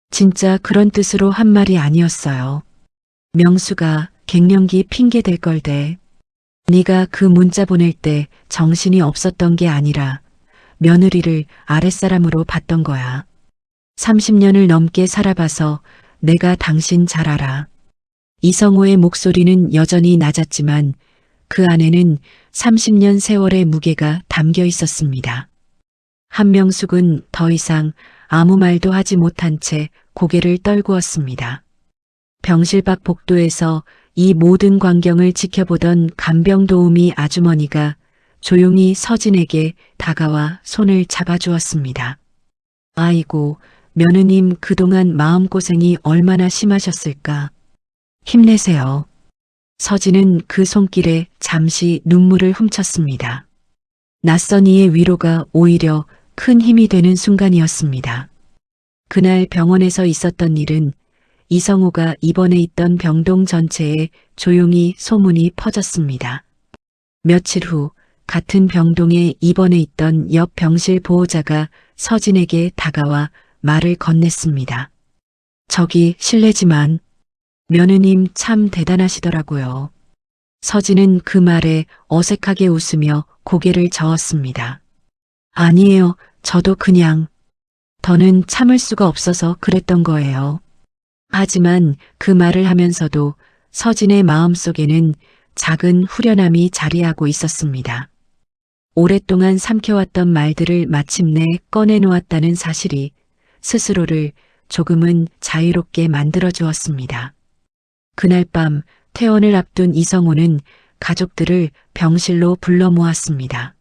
A: 진짜 그런 뜻으로 한 말이 아니었어요. 명수가 갱년기 핑계 댈 걸대. 네가 그 문자 보낼 때 정신이 없었던 게 아니라 며느리를 아랫사람으로 봤던 거야. 30년을 넘게 살아봐서 내가 당신 잘 알아. 이성호의 목소리는 여전히 낮았지만 그 안에는 30년 세월의 무게가 담겨 있었습니다. 한명숙은 더 이상 아무 말도 하지 못한 채 고개를 떨구었습니다. 병실 밖 복도에서 이 모든 광경을 지켜보던 간병도우미 아주머니가 조용히 서진에게 다가와 손을 잡아주었습니다. 아이고, 며느님 그동안 마음고생이 얼마나 심하셨을까. 힘내세요. 서진은 그 손길에 잠시 눈물을 훔쳤습니다. 낯선 이의 위로가 오히려 큰 힘이 되는 순간이었습니다. 그날 병원에서 있었던 일은 이성우가 입원해 있던 병동 전체에 조용히 소문이 퍼졌습니다. 며칠 후 같은 병동에 입원해 있던 옆 병실 보호자가 서진에게 다가와 말을 건넸습니다. 저기 실례지만 며느님 참 대단하시더라고요. 서진은 그 말에 어색하게 웃으며 고개를 저었습니다. 아니에요. 저도 그냥 더는 참을 수가 없어서 그랬던 거예요. 하지만 그 말을 하면서도 서진의 마음속에는 작은 후련함이 자리하고 있었습니다. 오랫동안 삼켜왔던 말들을 마침내 꺼내놓았다는 사실이 스스로를 조금은 자유롭게 만들어 주었습니다. 그날 밤 퇴원을 앞둔 이성호는 가족들을 병실로 불러 모았습니다.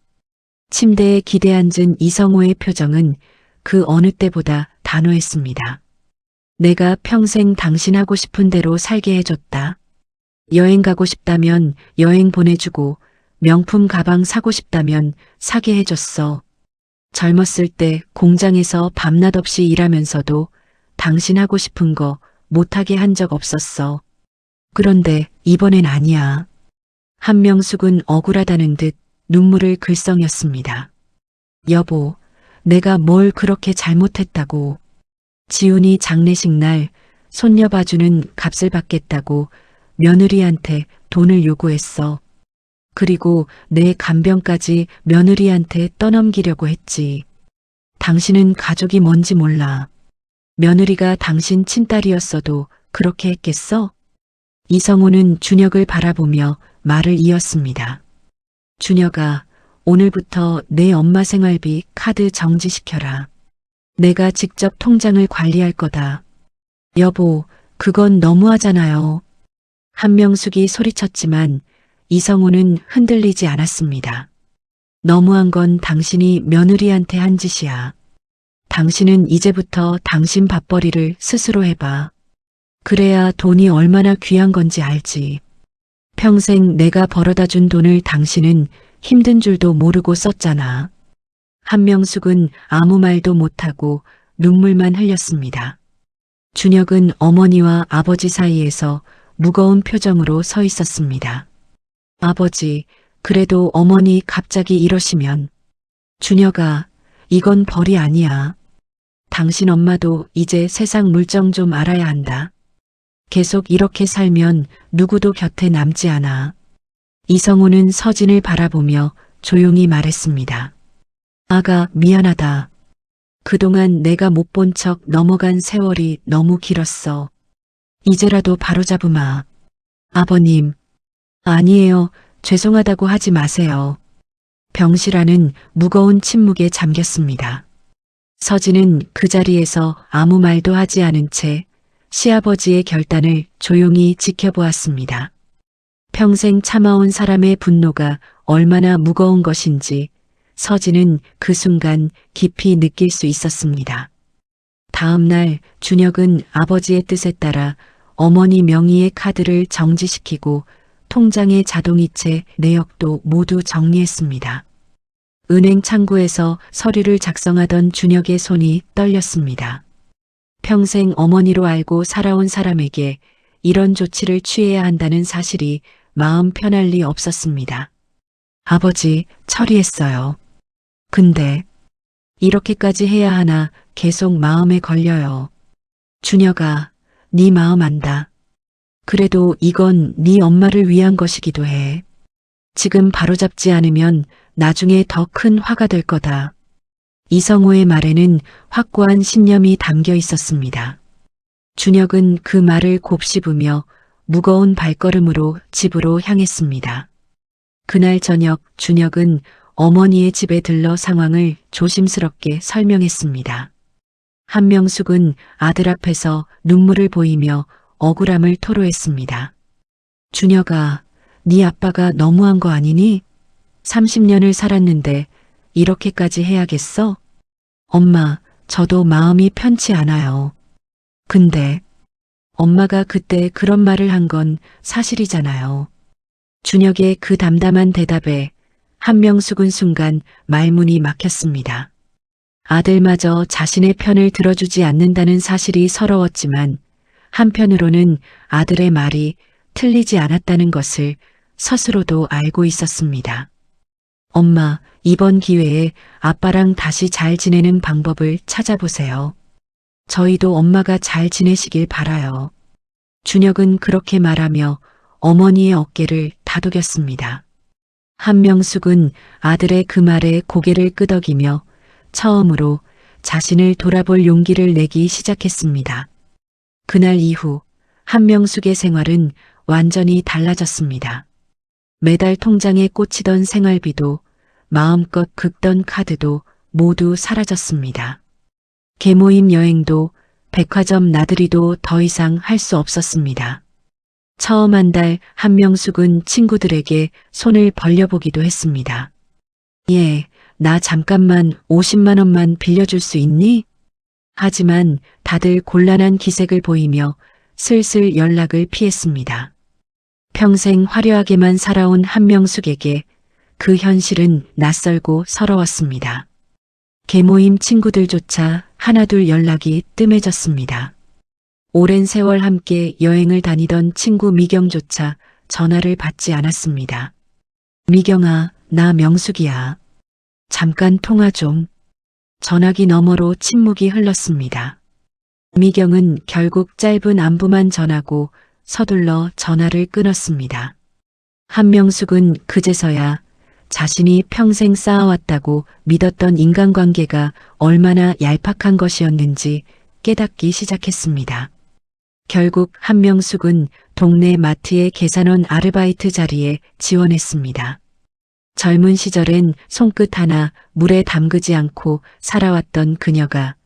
A: 침대에 기대앉은 이성호의 표정은 그 어느 때보다 단호했습니다. 내가 평생 당신 하고 싶은 대로 살게 해줬다. 여행 가고 싶다면 여행 보내주고 명품 가방 사고 싶다면 사게 해줬어. 젊었을 때 공장에서 밤낮 없이 일하면서도 당신 하고 싶은 거 못하게 한 적 없었어. 그런데 이번엔 아니야. 한명숙은 억울하다는 듯 눈물을 글썽였습니다. 여보, 내가 뭘 그렇게 잘못했다고. 지훈이 장례식 날 손녀 봐주는 값을 받겠다고 며느리한테 돈을 요구했어. 그리고 내 간병까지 며느리한테 떠넘기려고 했지. 당신은 가족이 뭔지 몰라. 며느리가 당신 친딸이었어도 그렇게 했겠어? 이성우는 준혁을 바라보며 말을 이었습니다. 준혁아, 오늘부터 내 엄마 생활비 카드 정지시켜라. 내가 직접 통장을 관리할 거다. 여보, 그건 너무하잖아요. 한명숙이 소리쳤지만 이성우는 흔들리지 않았습니다. 너무한 건 당신이 며느리한테 한 짓이야. 당신은 이제부터 당신 밥벌이를 스스로 해봐. 그래야 돈이 얼마나 귀한 건지 알지. 평생 내가 벌어다 준 돈을 당신은 힘든 줄도 모르고 썼잖아. 한명숙은 아무 말도 못하고 눈물만 흘렸습니다. 준혁은 어머니와 아버지 사이에서 무거운 표정으로 서 있었습니다. 아버지, 그래도 어머니 갑자기 이러시면. 준혁아, 이건 벌이 아니야. 당신 엄마도 이제 세상 물정 좀 알아야 한다. 계속 이렇게 살면 누구도 곁에 남지 않아. 이성우는 서진을 바라보며 조용히 말했습니다. 아가, 미안하다. 그동안 내가 못 본 척 넘어간 세월이 너무 길었어. 이제라도 바로잡으마. 아버님. 아니에요. 죄송하다고 하지 마세요. 병실안은 무거운 침묵에 잠겼습니다. 서진은 그 자리에서 아무 말도 하지 않은 채 시아버지의 결단을 조용히 지켜보았습니다. 평생 참아온 사람의 분노가 얼마나 무거운 것인지 서진은 그 순간 깊이 느낄 수 있었습니다. 다음 날 준혁은 아버지의 뜻에 따라 어머니 명의의 카드를 정지시키고 통장의 자동이체 내역도 모두 정리했습니다. 은행 창구에서 서류를 작성하던 준혁의 손이 떨렸습니다. 평생 어머니로 알고 살아온 사람에게 이런 조치를 취해야 한다는 사실이 마음 편할 리 없었습니다. 아버지, 처리했어요. 근데 이렇게까지 해야 하나 계속 마음에 걸려요. 준혁아, 네 마음 안다. 그래도 이건 네 엄마를 위한 것이기도 해. 지금 바로잡지 않으면 나중에 더 큰 화가 될 거다. 이성우의 말에는 확고한 신념이 담겨 있었습니다. 준혁은 그 말을 곱씹으며 무거운 발걸음으로 집으로 향했습니다. 그날 저녁 준혁은 어머니의 집에 들러 상황을 조심스럽게 설명했습니다. 한명숙은 아들 앞에서 눈물을 보이며 억울함을 토로했습니다. 준혁아, 네 아빠가 너무한 거 아니니? 30년을 살았는데 이렇게까지 해야겠어? 엄마, 저도 마음이 편치 않아요. 근데 엄마가 그때 그런 말을 한 건 사실이잖아요. 준혁의 그 담담한 대답에 한명숙은 순간 말문이 막혔습니다. 아들마저 자신의 편을 들어주지 않는다는 사실이 서러웠지만 한편으로는 아들의 말이 틀리지 않았다는 것을 스스로도 알고 있었습니다. 엄마, 이번 기회에 아빠랑 다시 잘 지내는 방법을 찾아보세요. 저희도 엄마가 잘 지내시길 바라요. 준혁은 그렇게 말하며 어머니의 어깨를 다독였습니다. 한명숙은 아들의 그 말에 고개를 끄덕이며 처음으로 자신을 돌아볼 용기를 내기 시작했습니다. 그날 이후 한명숙의 생활은 완전히 달라졌습니다. 매달 통장에 꽂히던 생활비도 마음껏 긁던 카드도 모두 사라졌습니다. 계모임 여행도 백화점 나들이도 더 이상 할 수 없었습니다. 처음 한 달 한명숙은 친구들에게 손을 벌려보기도 했습니다. 예, 나 잠깐만 50만 원만 빌려줄 수 있니? 하지만 다들 곤란한 기색을 보이며 슬슬 연락을 피했습니다. 평생 화려하게만 살아온 한명숙에게 그 현실은 낯설고 서러웠습니다. 계모임 친구들조차 하나둘 연락이 뜸해졌습니다. 오랜 세월 함께 여행을 다니던 친구 미경조차 전화를 받지 않았습니다. 미경아, 나 명숙이야. 잠깐 통화 좀. 전화기 너머로 침묵이 흘렀습니다. 미경은 결국 짧은 안부만 전하고 서둘러 전화를 끊었습니다. 한명숙은 그제서야 자신이 평생 쌓아왔다고 믿었던 인간관계가 얼마나 얄팍한 것이었는지 깨닫기 시작했습니다. 결국 한명숙은 동네 마트의 계산원 아르바이트 자리에 지원했습니다. 젊은 시절엔 손끝 하나 물에 담그지 않고 살아왔던 그녀가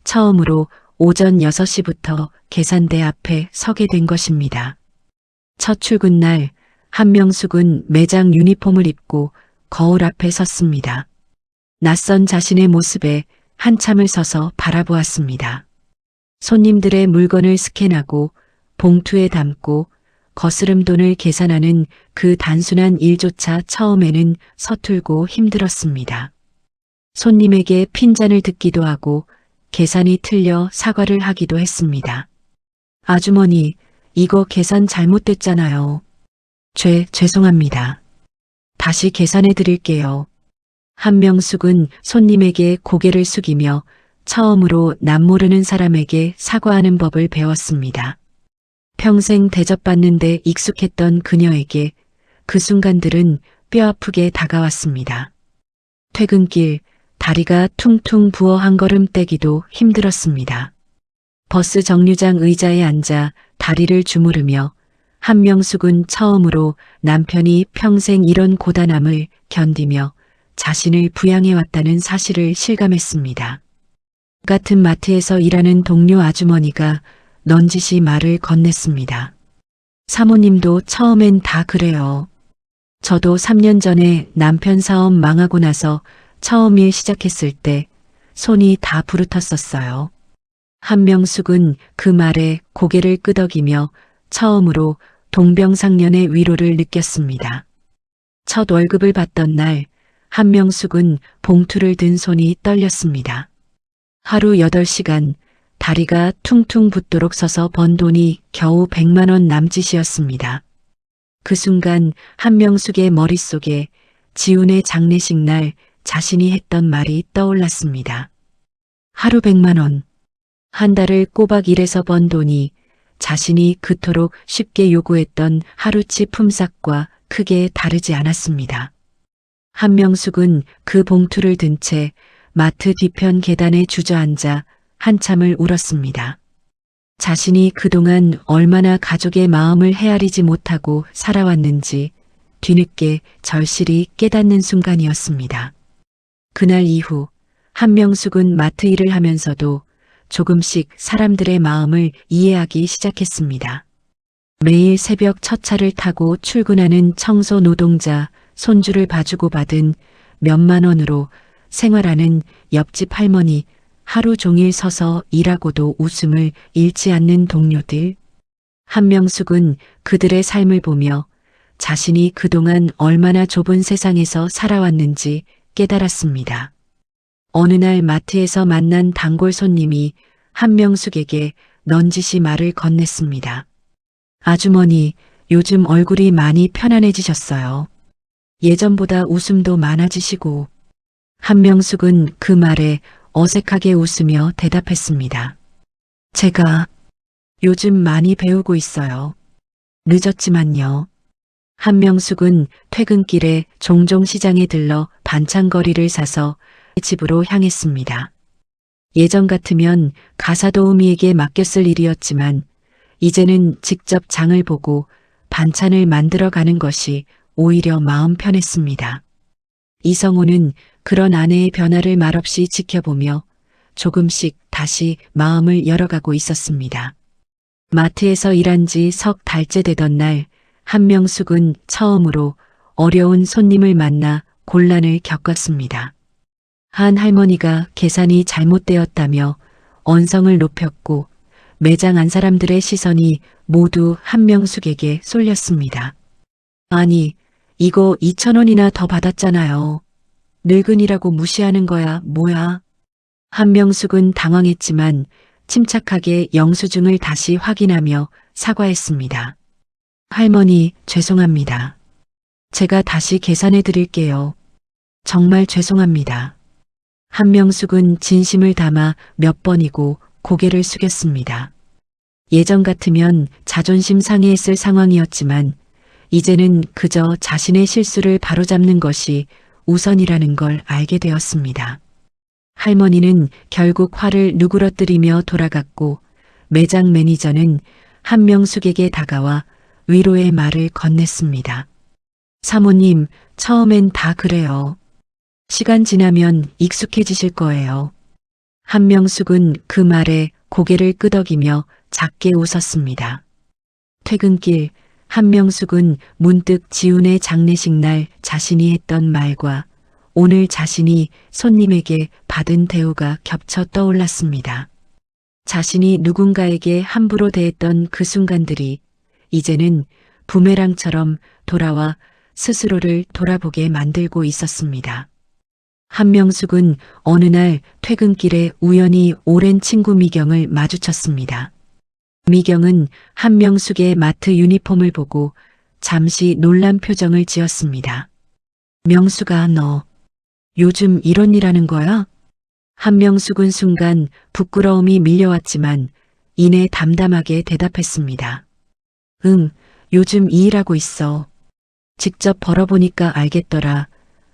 A: 처음으로 오전 6시부터 계산대 앞에 서게 된 것입니다. 첫 출근 날 한명숙은 매장 유니폼을 입고 거울 앞에 섰습니다. 낯선 자신의 모습에 한참을 서서 바라보았습니다. 손님들의 물건을 스캔하고 봉투에 담고 거스름 돈을 계산하는 그 단순한 일조차 처음에는 서툴고 힘들었습니다. 손님에게 핀잔을 듣기도 하고 계산이 틀려 사과를 하기도 했습니다. 아주머니, 이거 계산 잘못됐잖아요. 죄송합니다. 다시 계산해 드릴게요. 한명숙은 손님에게 고개를 숙이며 처음으로 남모르는 사람에게 사과하는 법을 배웠습니다. 평생 대접받는데 익숙했던 그녀에게 그 순간들은 뼈아프게 다가왔습니다. 퇴근길 다리가 퉁퉁 부어 한 걸음 떼기도 힘들었습니다. 버스 정류장 의자에 앉아 다리를 주무르며 한명숙은 처음으로 남편이 평생 이런 고단함을 견디며 자신을 부양해왔다는 사실을 실감했습니다. 같은 마트에서 일하는 동료 아주머니가 넌지시 말을 건넸습니다. 사모님도 처음엔 다 그래요. 저도 3년 전에 남편 사업 망하고 나서 처음 일 시작했을 때 손이 다 부르텄었어요. 한명숙은 그 말에 고개를 끄덕이며 처음으로 동병상련의 위로를 느꼈습니다. 첫 월급을 받던 날 한명숙은 봉투를 든 손이 떨렸습니다. 하루 8시간 다리가 퉁퉁 붓도록 서서 번 돈이 겨우 100만 원 남짓이었습니다. 그 순간 한명숙의 머릿속에 지훈의 장례식 날 자신이 했던 말이 떠올랐습니다. 하루 100만 원. 한 달을 꼬박 일해서 번 돈이 자신이 그토록 쉽게 요구했던 하루치 품삯과 크게 다르지 않았습니다. 한명숙은 그 봉투를 든 채 마트 뒤편 계단에 주저앉아 한참을 울었습니다. 자신이 그동안 얼마나 가족의 마음을 헤아리지 못하고 살아왔는지 뒤늦게 절실히 깨닫는 순간이었습니다. 그날 이후 한명숙은 마트 일을 하면서도 조금씩 사람들의 마음을 이해하기 시작했습니다. 매일 새벽 첫 차를 타고 출근하는 청소 노동자 손주를 봐주고 받은 몇만 원으로 생활하는 옆집 할머니, 하루 종일 서서 일하고도 웃음을 잃지 않는 동료들. 한명숙은 그들의 삶을 보며 자신이 그동안 얼마나 좁은 세상에서 살아왔는지 깨달았습니다. 어느 날 마트에서 만난 단골 손님이 한명숙에게 넌지시 말을 건넸습니다. 아주머니, 요즘 얼굴이 많이 편안해지셨어요. 예전보다 웃음도 많아지시고. 한명숙은 그 말에 어색하게 웃으며 대답했습니다. 제가 요즘 많이 배우고 있어요. 늦었지만요. 한명숙은 퇴근길에 종종 시장에 들러 반찬거리를 사서 집으로 향했습니다. 예전 같으면 가사도우미에게 맡겼을 일이었지만 이제는 직접 장을 보고 반찬을 만들어 가는 것이 오히려 마음 편했습니다. 이성호는 그런 아내의 변화를 말없이 지켜보며 조금씩 다시 마음을 열어가고 있었습니다. 마트에서 일한 지 석 달째 되던 날 한명숙은 처음으로 어려운 손님을 만나 곤란을 겪었습니다. 한 할머니가 계산이 잘못되었다며 언성을 높였고 매장 안 사람들의 시선이 모두 한명숙에게 쏠렸습니다. 아니, 이거 2,000원이나 더 받았잖아요. 늙은이라고 무시하는 거야, 뭐야? 한명숙은 당황했지만 침착하게 영수증을 다시 확인하며 사과했습니다. 할머니, 죄송합니다. 제가 다시 계산해 드릴게요. 정말 죄송합니다. 한명숙은 진심을 담아 몇 번이고 고개를 숙였습니다. 예전 같으면 자존심 상해했을 상황이었지만 이제는 그저 자신의 실수를 바로잡는 것이 우선이라는 걸 알게 되었습니다. 할머니는 결국 화를 누그러뜨리며 돌아갔고 매장 매니저는 한명숙에게 다가와 위로의 말을 건넸습니다. 사모님, 처음엔 다 그래요. 시간 지나면 익숙해지실 거예요. 한명숙은 그 말에 고개를 끄덕이며 작게 웃었습니다. 퇴근길 한명숙은 문득 지훈의 장례식 날 자신이 했던 말과 오늘 자신이 손님에게 받은 대우가 겹쳐 떠올랐습니다. 자신이 누군가에게 함부로 대했던 그 순간들이 이제는 부메랑처럼 돌아와 스스로를 돌아보게 만들고 있었습니다. 한명숙은 어느 날 퇴근길에 우연히 오랜 친구 미경을 마주쳤습니다. 미경은 한명숙의 마트 유니폼을 보고 잠시 놀란 표정을 지었습니다. 명숙아, 너 요즘 이런 일 하는 거야? 한명숙은 순간 부끄러움이 밀려왔지만 이내 담담하게 대답했습니다. 응, 요즘 이 일하고 있어. 직접 벌어보니까 알겠더라.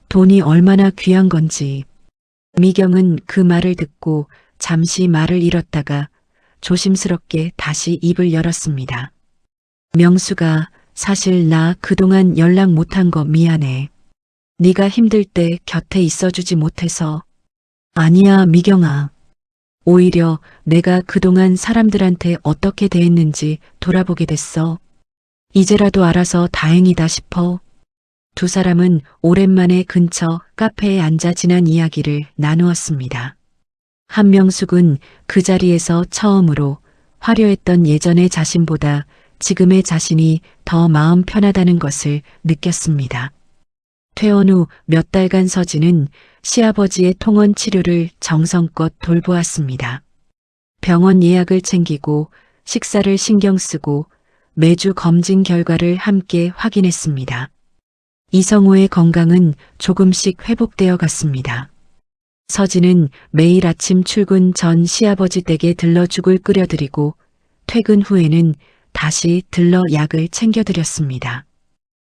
A: 돈이 얼마나 귀한 건지. 미경은 그 말을 듣고 잠시 말을 잃었다가 조심스럽게 다시 입을 열었습니다. 명수가 사실 나 그동안 연락 못한 거 미안해. 네가 힘들 때 곁에 있어주지 못해서. 아니야, 미경아. 오히려 내가 그동안 사람들한테 어떻게 대했는지 돌아보게 됐어. 이제라도 알아서 다행이다 싶어. 두 사람은 오랜만에 근처 카페에 앉아 지난 이야기를 나누었습니다. 한명숙은 그 자리에서 처음으로 화려했던 예전의 자신보다 지금의 자신이 더 마음 편하다는 것을 느꼈습니다. 퇴원 후 몇 달간 서진은 시아버지의 통원 치료를 정성껏 돌보았습니다. 병원 예약을 챙기고 식사를 신경 쓰고 매주 검진 결과를 함께 확인했습니다. 이성호의 건강은 조금씩 회복되어 갔습니다. 서진은 매일 아침 출근 전 시아버지 댁에 들러 죽을 끓여드리고 퇴근 후에는 다시 들러 약을 챙겨드렸습니다.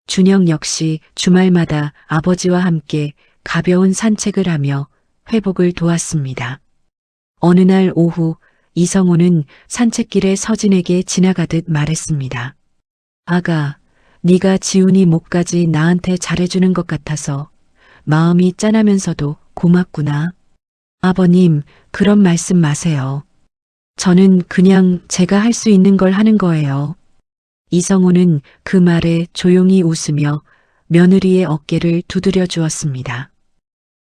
A: 준영 역시 주말마다 아버지와 함께 가벼운 산책을 하며 회복을 도왔습니다. 어느 날 오후 이성호는 산책길에 서진에게 지나가듯 말했습니다. 아가, 네가 지훈이 목까지 나한테 잘해주는 것 같아서 마음이 짠하면서도 고맙구나. 아버님, 그런 말씀 마세요. 저는 그냥 제가 할 수 있는 걸 하는 거예요. 이성호는 그 말에 조용히 웃으며 며느리의 어깨를 두드려 주었습니다.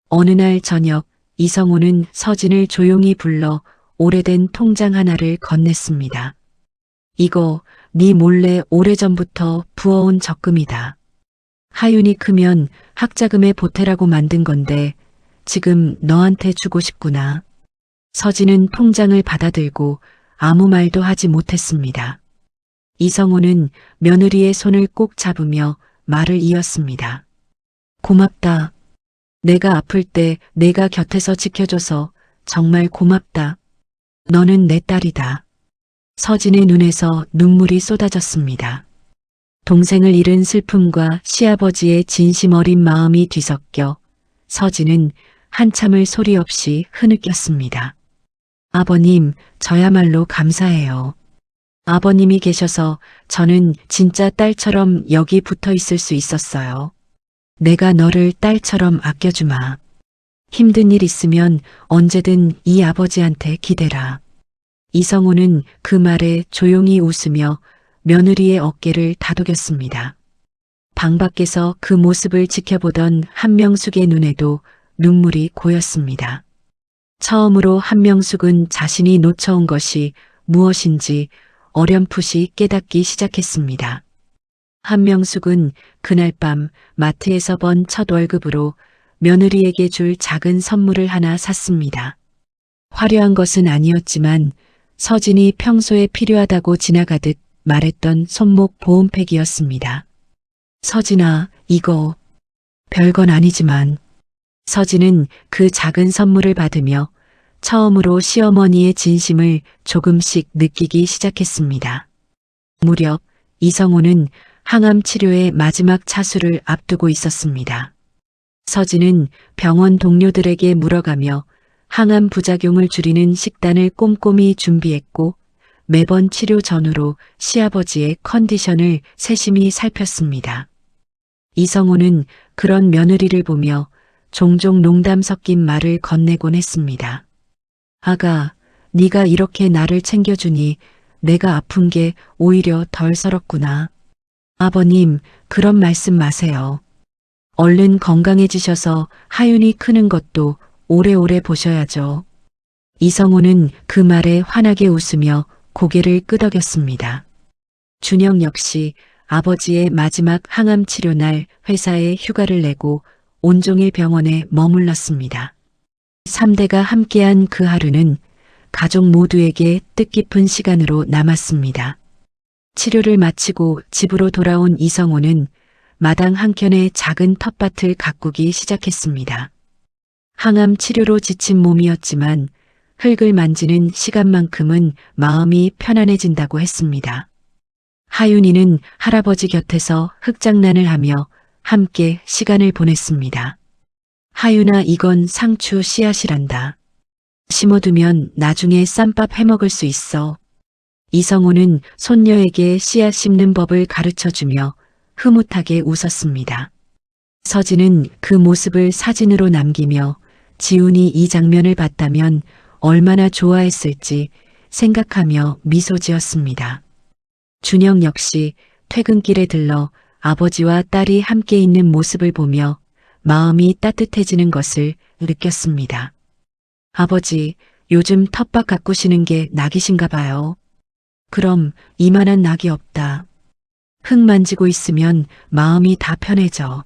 A: 어느 날 저녁 이성호는 서진을 조용히 불러 오래된 통장 하나를 건넸습니다. 이거 네 몰래 오래전부터 부어온 적금이다. 하윤이 크면 학자금에 보태라고 만든 건데 지금 너한테 주고 싶구나. 서진은 통장을 받아들고 아무 말도 하지 못했습니다. 이성호는 며느리의 손을 꼭 잡으며 말을 이었습니다. 고맙다. 내가 아플 때 내가 곁에서 지켜줘서 정말 고맙다. 너는 내 딸이다. 서진의 눈에서 눈물이 쏟아졌습니다. 동생을 잃은 슬픔과 시아버지의 진심 어린 마음이 뒤섞여 서진은 한참을 소리 없이 흐느꼈습니다. 아버님, 저야말로 감사해요. 아버님이 계셔서 저는 진짜 딸처럼 여기 붙어 있을 수 있었어요. 내가 너를 딸처럼 아껴주마. 힘든 일 있으면 언제든 이 아버지한테 기대라. 이성호는 그 말에 조용히 웃으며 며느리의 어깨를 다독였습니다. 방 밖에서 그 모습을 지켜보던 한명숙의 눈에도 눈물이 고였습니다. 처음으로 한명숙은 자신이 놓쳐온 것이 무엇인지 어렴풋이 깨닫기 시작했습니다. 한명숙은 그날 밤 마트에서 번 첫 월급으로 며느리에게 줄 작은 선물을 하나 샀습니다. 화려한 것은 아니었지만 서진이 평소에 필요하다고 지나가듯 말했던 손목 보온팩이었습니다. 서진아, 이거 별건 아니지만. 서진은 그 작은 선물을 받으며 처음으로 시어머니의 진심을 조금씩 느끼기 시작했습니다. 무렵 이성호는 항암 치료의 마지막 차수를 앞두고 있었습니다. 서진은 병원 동료들에게 물어가며 항암 부작용을 줄이는 식단을 꼼꼼히 준비했고 매번 치료 전후로 시아버지의 컨디션을 세심히 살폈습니다. 이성호는 그런 며느리를 보며 종종 농담 섞인 말을 건네곤 했습니다. 아가, 네가 이렇게 나를 챙겨주니 내가 아픈 게 오히려 덜 서럽구나. 아버님, 그런 말씀 마세요. 얼른 건강해지셔서 하윤이 크는 것도 오래오래 보셔야죠. 이성호는 그 말에 환하게 웃으며 고개를 끄덕였습니다. 준영 역시 아버지의 마지막 항암 치료 날 회사에 휴가를 내고 온종일 병원에 머물렀습니다. 3대가 함께한 그 하루는 가족 모두에게 뜻깊은 시간으로 남았습니다. 치료를 마치고 집으로 돌아온 이성호는 마당 한켠에 작은 텃밭을 가꾸기 시작했습니다. 항암 치료로 지친 몸이었지만 흙을 만지는 시간만큼은 마음이 편안해진다고 했습니다. 하윤이는 할아버지 곁에서 흙장난을 하며 함께 시간을 보냈습니다. 하윤아, 이건 상추 씨앗이란다. 심어두면 나중에 쌈밥 해먹을 수 있어. 이성호는 손녀에게 씨앗 심는 법을 가르쳐주며 흐뭇하게 웃었습니다. 서진은 그 모습을 사진으로 남기며 지훈이 이 장면을 봤다면 얼마나 좋아했을지 생각하며 미소 지었습니다. 준영 역시 퇴근길에 들러 아버지와 딸이 함께 있는 모습을 보며 마음이 따뜻해지는 것을 느꼈습니다. 아버지, 요즘 텃밭 가꾸시는 게 낙이신가 봐요. 그럼 이만한 낙이 없다. 흙 만지고 있으면 마음이 다 편해져.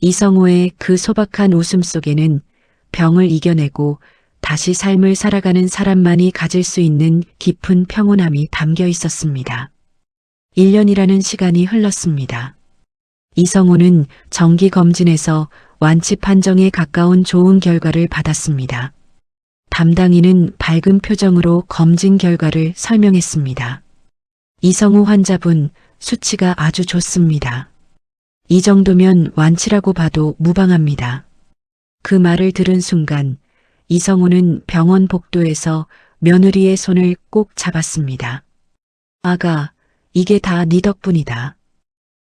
A: 이성호의 그 소박한 웃음 속에는 병을 이겨내고 다시 삶을 살아가는 사람만이 가질 수 있는 깊은 평온함이 담겨 있었습니다. 1년이라는 시간이 흘렀습니다. 이성호는 정기검진에서 완치 판정에 가까운 좋은 결과를 받았습니다. 담당인은 밝은 표정으로 검진 결과를 설명했습니다. 이성호 환자분, 수치가 아주 좋습니다. 이 정도면 완치라고 봐도 무방합니다. 그 말을 들은 순간 이성호는 병원 복도에서 며느리의 손을 꼭 잡았습니다. 아가, 이게 다 네 덕분이다.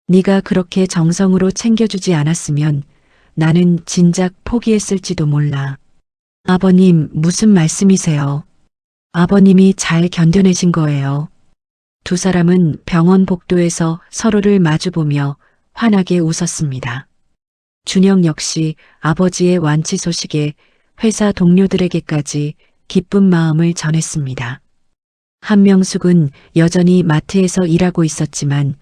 A: 네가 그렇게 정성으로 챙겨주지 않았으면 나는 진작 포기했을지도 몰라. 아버님, 무슨 말씀이세요? 아버님이 잘 견뎌내신 거예요. 두 사람은 병원 복도에서 서로를 마주보며 환하게 웃었습니다. 준영 역시 아버지의 완치 소식에 회사 동료들에게까지 기쁜 마음을 전했습니다. 한명숙은 여전히 마트에서 일하고 있었지만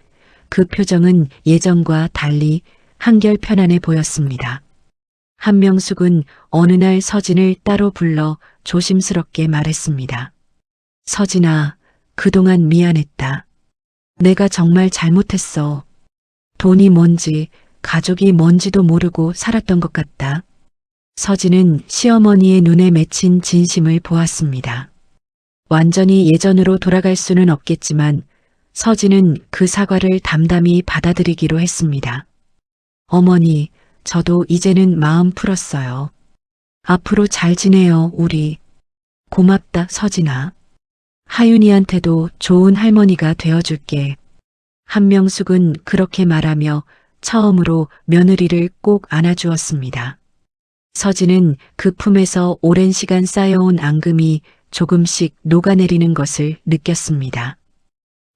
A: 그 표정은 예전과 달리 한결 편안해 보였습니다. 한명숙은 어느 날 서진을 따로 불러 조심스럽게 말했습니다. 서진아, 그동안 미안했다. 내가 정말 잘못했어. 돈이 뭔지 가족이 뭔지도 모르고 살았던 것 같다. 서진은 시어머니의 눈에 맺힌 진심을 보았습니다. 완전히 예전으로 돌아갈 수는 없겠지만 서진은 그 사과를 담담히 받아들이기로 했습니다. 어머니, 저도 이제는 마음 풀었어요. 앞으로 잘 지내요, 우리. 고맙다, 서진아. 하윤이한테도 좋은 할머니가 되어줄게. 한명숙은 그렇게 말하며 처음으로 며느리를 꼭 안아주었습니다. 서진은 그 품에서 오랜 시간 쌓여온 앙금이 조금씩 녹아내리는 것을 느꼈습니다.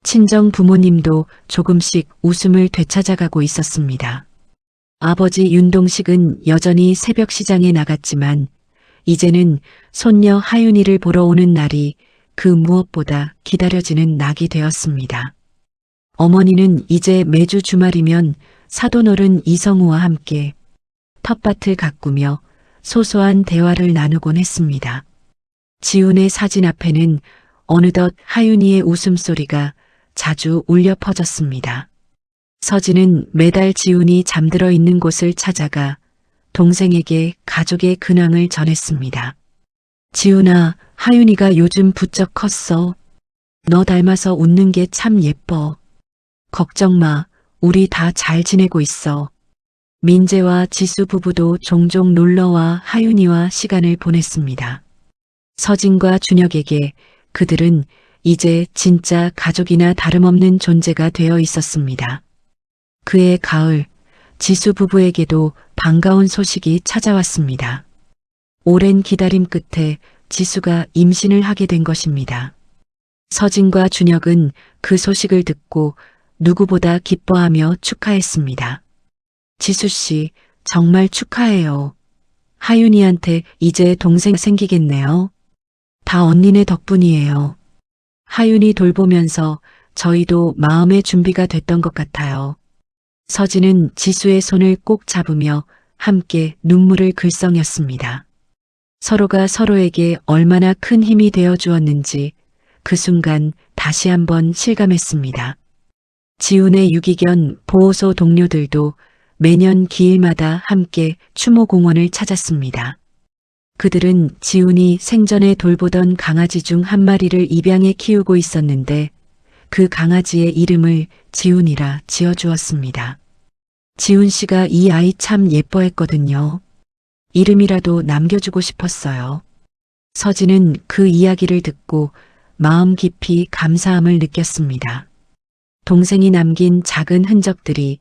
A: 친정 부모님도 조금씩 웃음을 되찾아가고 있었습니다. 아버지 윤동식은 여전히 새벽 시장에 나갔지만 이제는 손녀 하윤이를 보러 오는 날이 그 무엇보다 기다려지는 낙이 되었습니다. 어머니는 이제 매주 주말이면 사돈어른 이성우와 함께 텃밭을 가꾸며 소소한 대화를 나누곤 했습니다. 지훈의 사진 앞에는 어느덧 하윤이의 웃음소리가 자주 울려 퍼졌습니다. 서진은 매달 지훈이 잠들어 있는 곳을 찾아가 동생에게 가족의 근황을 전했습니다. 지훈아, 하윤이가 요즘 부쩍 컸어. 너 닮아서 웃는 게 참 예뻐. 걱정 마, 우리 다 잘 지내고 있어. 민재와 지수 부부도 종종 놀러와 하윤이와 시간을 보냈습니다. 서진과 준혁에게 그들은 이제 진짜 가족이나 다름없는 존재가 되어 있었습니다. 그해 가을, 지수 부부에게도 반가운 소식이 찾아왔습니다. 오랜 기다림 끝에 지수가 임신을 하게 된 것입니다. 서진과 준혁은 그 소식을 듣고 누구보다 기뻐하며 축하했습니다. 지수 씨, 정말 축하해요. 하윤이한테 이제 동생 생기겠네요. 다 언니네 덕분이에요. 하윤이 돌보면서 저희도 마음의 준비가 됐던 것 같아요. 서진은 지수의 손을 꼭 잡으며 함께 눈물을 글썽였습니다. 서로가 서로에게 얼마나 큰 힘이 되어 주었는지 그 순간 다시 한번 실감했습니다. 지훈의 유기견 보호소 동료들도 매년 기일마다 함께 추모공원을 찾았습니다. 그들은 지훈이 생전에 돌보던 강아지 중 한 마리를 입양해 키우고 있었는데 그 강아지의 이름을 지훈이라 지어주었습니다. 지훈 씨가 이 아이 참 예뻐했거든요. 이름이라도 남겨주고 싶었어요. 서진은 그 이야기를 듣고 마음 깊이 감사함을 느꼈습니다. 동생이 남긴 작은 흔적들이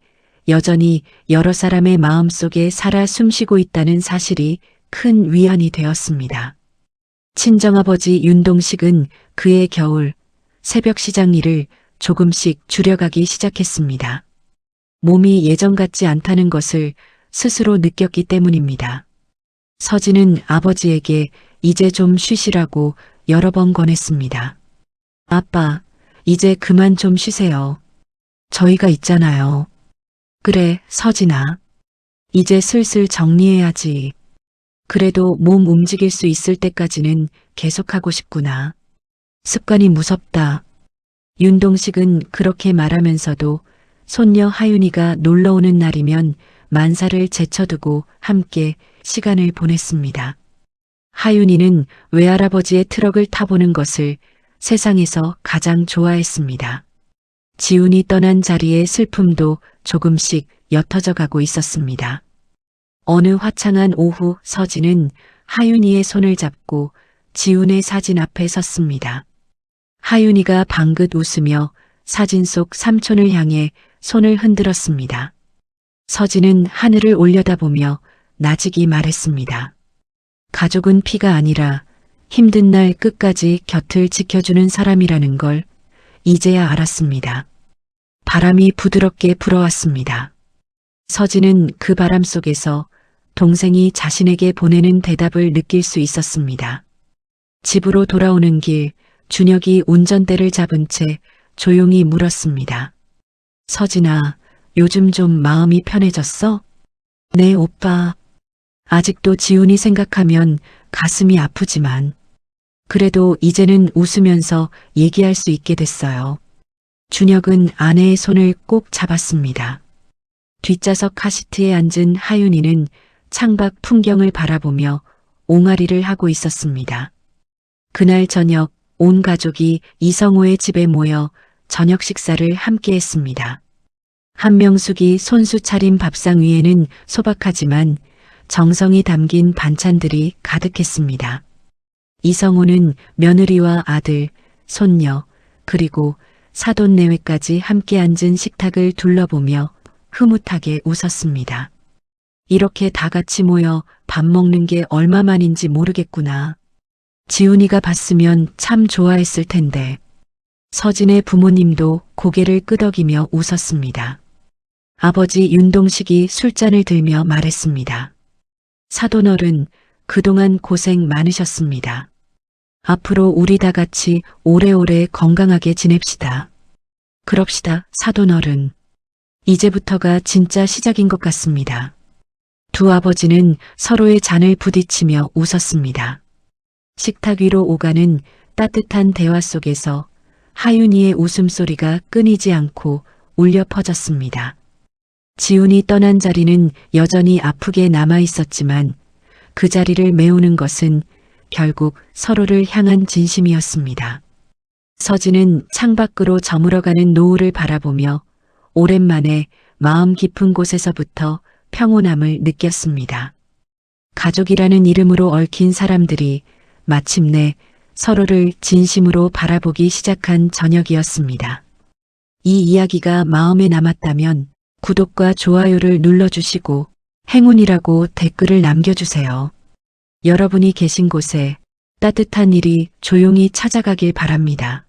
A: 여전히 여러 사람의 마음속에 살아 숨쉬고 있다는 사실이 큰 위안이 되었습니다. 친정아버지 윤동식은 그해 겨울 새벽 시장 일을 조금씩 줄여가기 시작했습니다. 몸이 예전 같지 않다는 것을 스스로 느꼈기 때문입니다. 서진은 아버지에게 이제 좀 쉬시라고 여러 번 권했습니다. 아빠, 이제 그만 좀 쉬세요. 저희가 있잖아요. 그래, 서진아. 이제 슬슬 정리해야지. 그래도 몸 움직일 수 있을 때까지는 계속하고 싶구나. 습관이 무섭다. 윤동식은 그렇게 말하면서도 손녀 하윤이가 놀러 오는 날이면 만사를 제쳐두고 함께 시간을 보냈습니다. 하윤이는 외할아버지의 트럭을 타보는 것을 세상에서 가장 좋아했습니다. 지훈이 떠난 자리의 슬픔도 조금씩 옅어져 가고 있었습니다. 어느 화창한 오후 서진은 하윤이의 손을 잡고 지훈의 사진 앞에 섰습니다. 하윤이가 방긋 웃으며 사진 속 삼촌을 향해 손을 흔들었습니다. 서진은 하늘을 올려다보며 나직이 말했습니다. 가족은 피가 아니라 힘든 날 끝까지 곁을 지켜주는 사람이라는 걸 이제야 알았습니다. 바람이 부드럽게 불어왔습니다. 서진은 그 바람 속에서 동생이 자신에게 보내는 대답을 느낄 수 있었습니다. 집으로 돌아오는 길, 준혁이 운전대를 잡은 채 조용히 물었습니다. 서진아, 요즘 좀 마음이 편해졌어? 네, 오빠. 아직도 지훈이 생각하면 가슴이 아프지만 그래도 이제는 웃으면서 얘기할 수 있게 됐어요. 준혁은 아내의 손을 꼭 잡았습니다. 뒷좌석 카시트에 앉은 하윤이는 창밖 풍경을 바라보며 옹알이를 하고 있었습니다. 그날 저녁 온 가족이 이성호의 집에 모여 저녁 식사를 함께 했습니다. 한명숙이 손수 차린 밥상 위에는 소박하지만 정성이 담긴 반찬들이 가득했습니다. 이성호는 며느리와 아들, 손녀, 그리고 사돈 내외까지 함께 앉은 식탁을 둘러보며 흐뭇하게 웃었습니다. 이렇게 다 같이 모여 밥 먹는 게 얼마만인지 모르겠구나. 지훈이가 봤으면 참 좋아했을 텐데. 서진의 부모님도 고개를 끄덕이며 웃었습니다. 아버지 윤동식이 술잔을 들며 말했습니다. 사돈어른, 그동안 고생 많으셨습니다. 앞으로 우리 다 같이 오래오래 건강하게 지냅시다. 그럽시다, 사돈어른. 이제부터가 진짜 시작인 것 같습니다. 두 아버지는 서로의 잔을 부딪히며 웃었습니다. 식탁 위로 오가는 따뜻한 대화 속에서 하윤이의 웃음소리가 끊이지 않고 울려 퍼졌습니다. 지훈이 떠난 자리는 여전히 아프게 남아 있었지만 그 자리를 메우는 것은 결국 서로를 향한 진심이었습니다. 서진은 창밖으로 저물어가는 노을을 바라보며 오랜만에 마음 깊은 곳에서부터 평온함을 느꼈습니다. 가족이라는 이름으로 얽힌 사람들이 마침내 서로를 진심으로 바라보기 시작한 저녁이었습니다. 이 이야기가 마음에 남았다면 구독과 좋아요를 눌러주시고 행운이라고 댓글을 남겨주세요. 여러분이 계신 곳에 따뜻한 일이 조용히 찾아가길 바랍니다.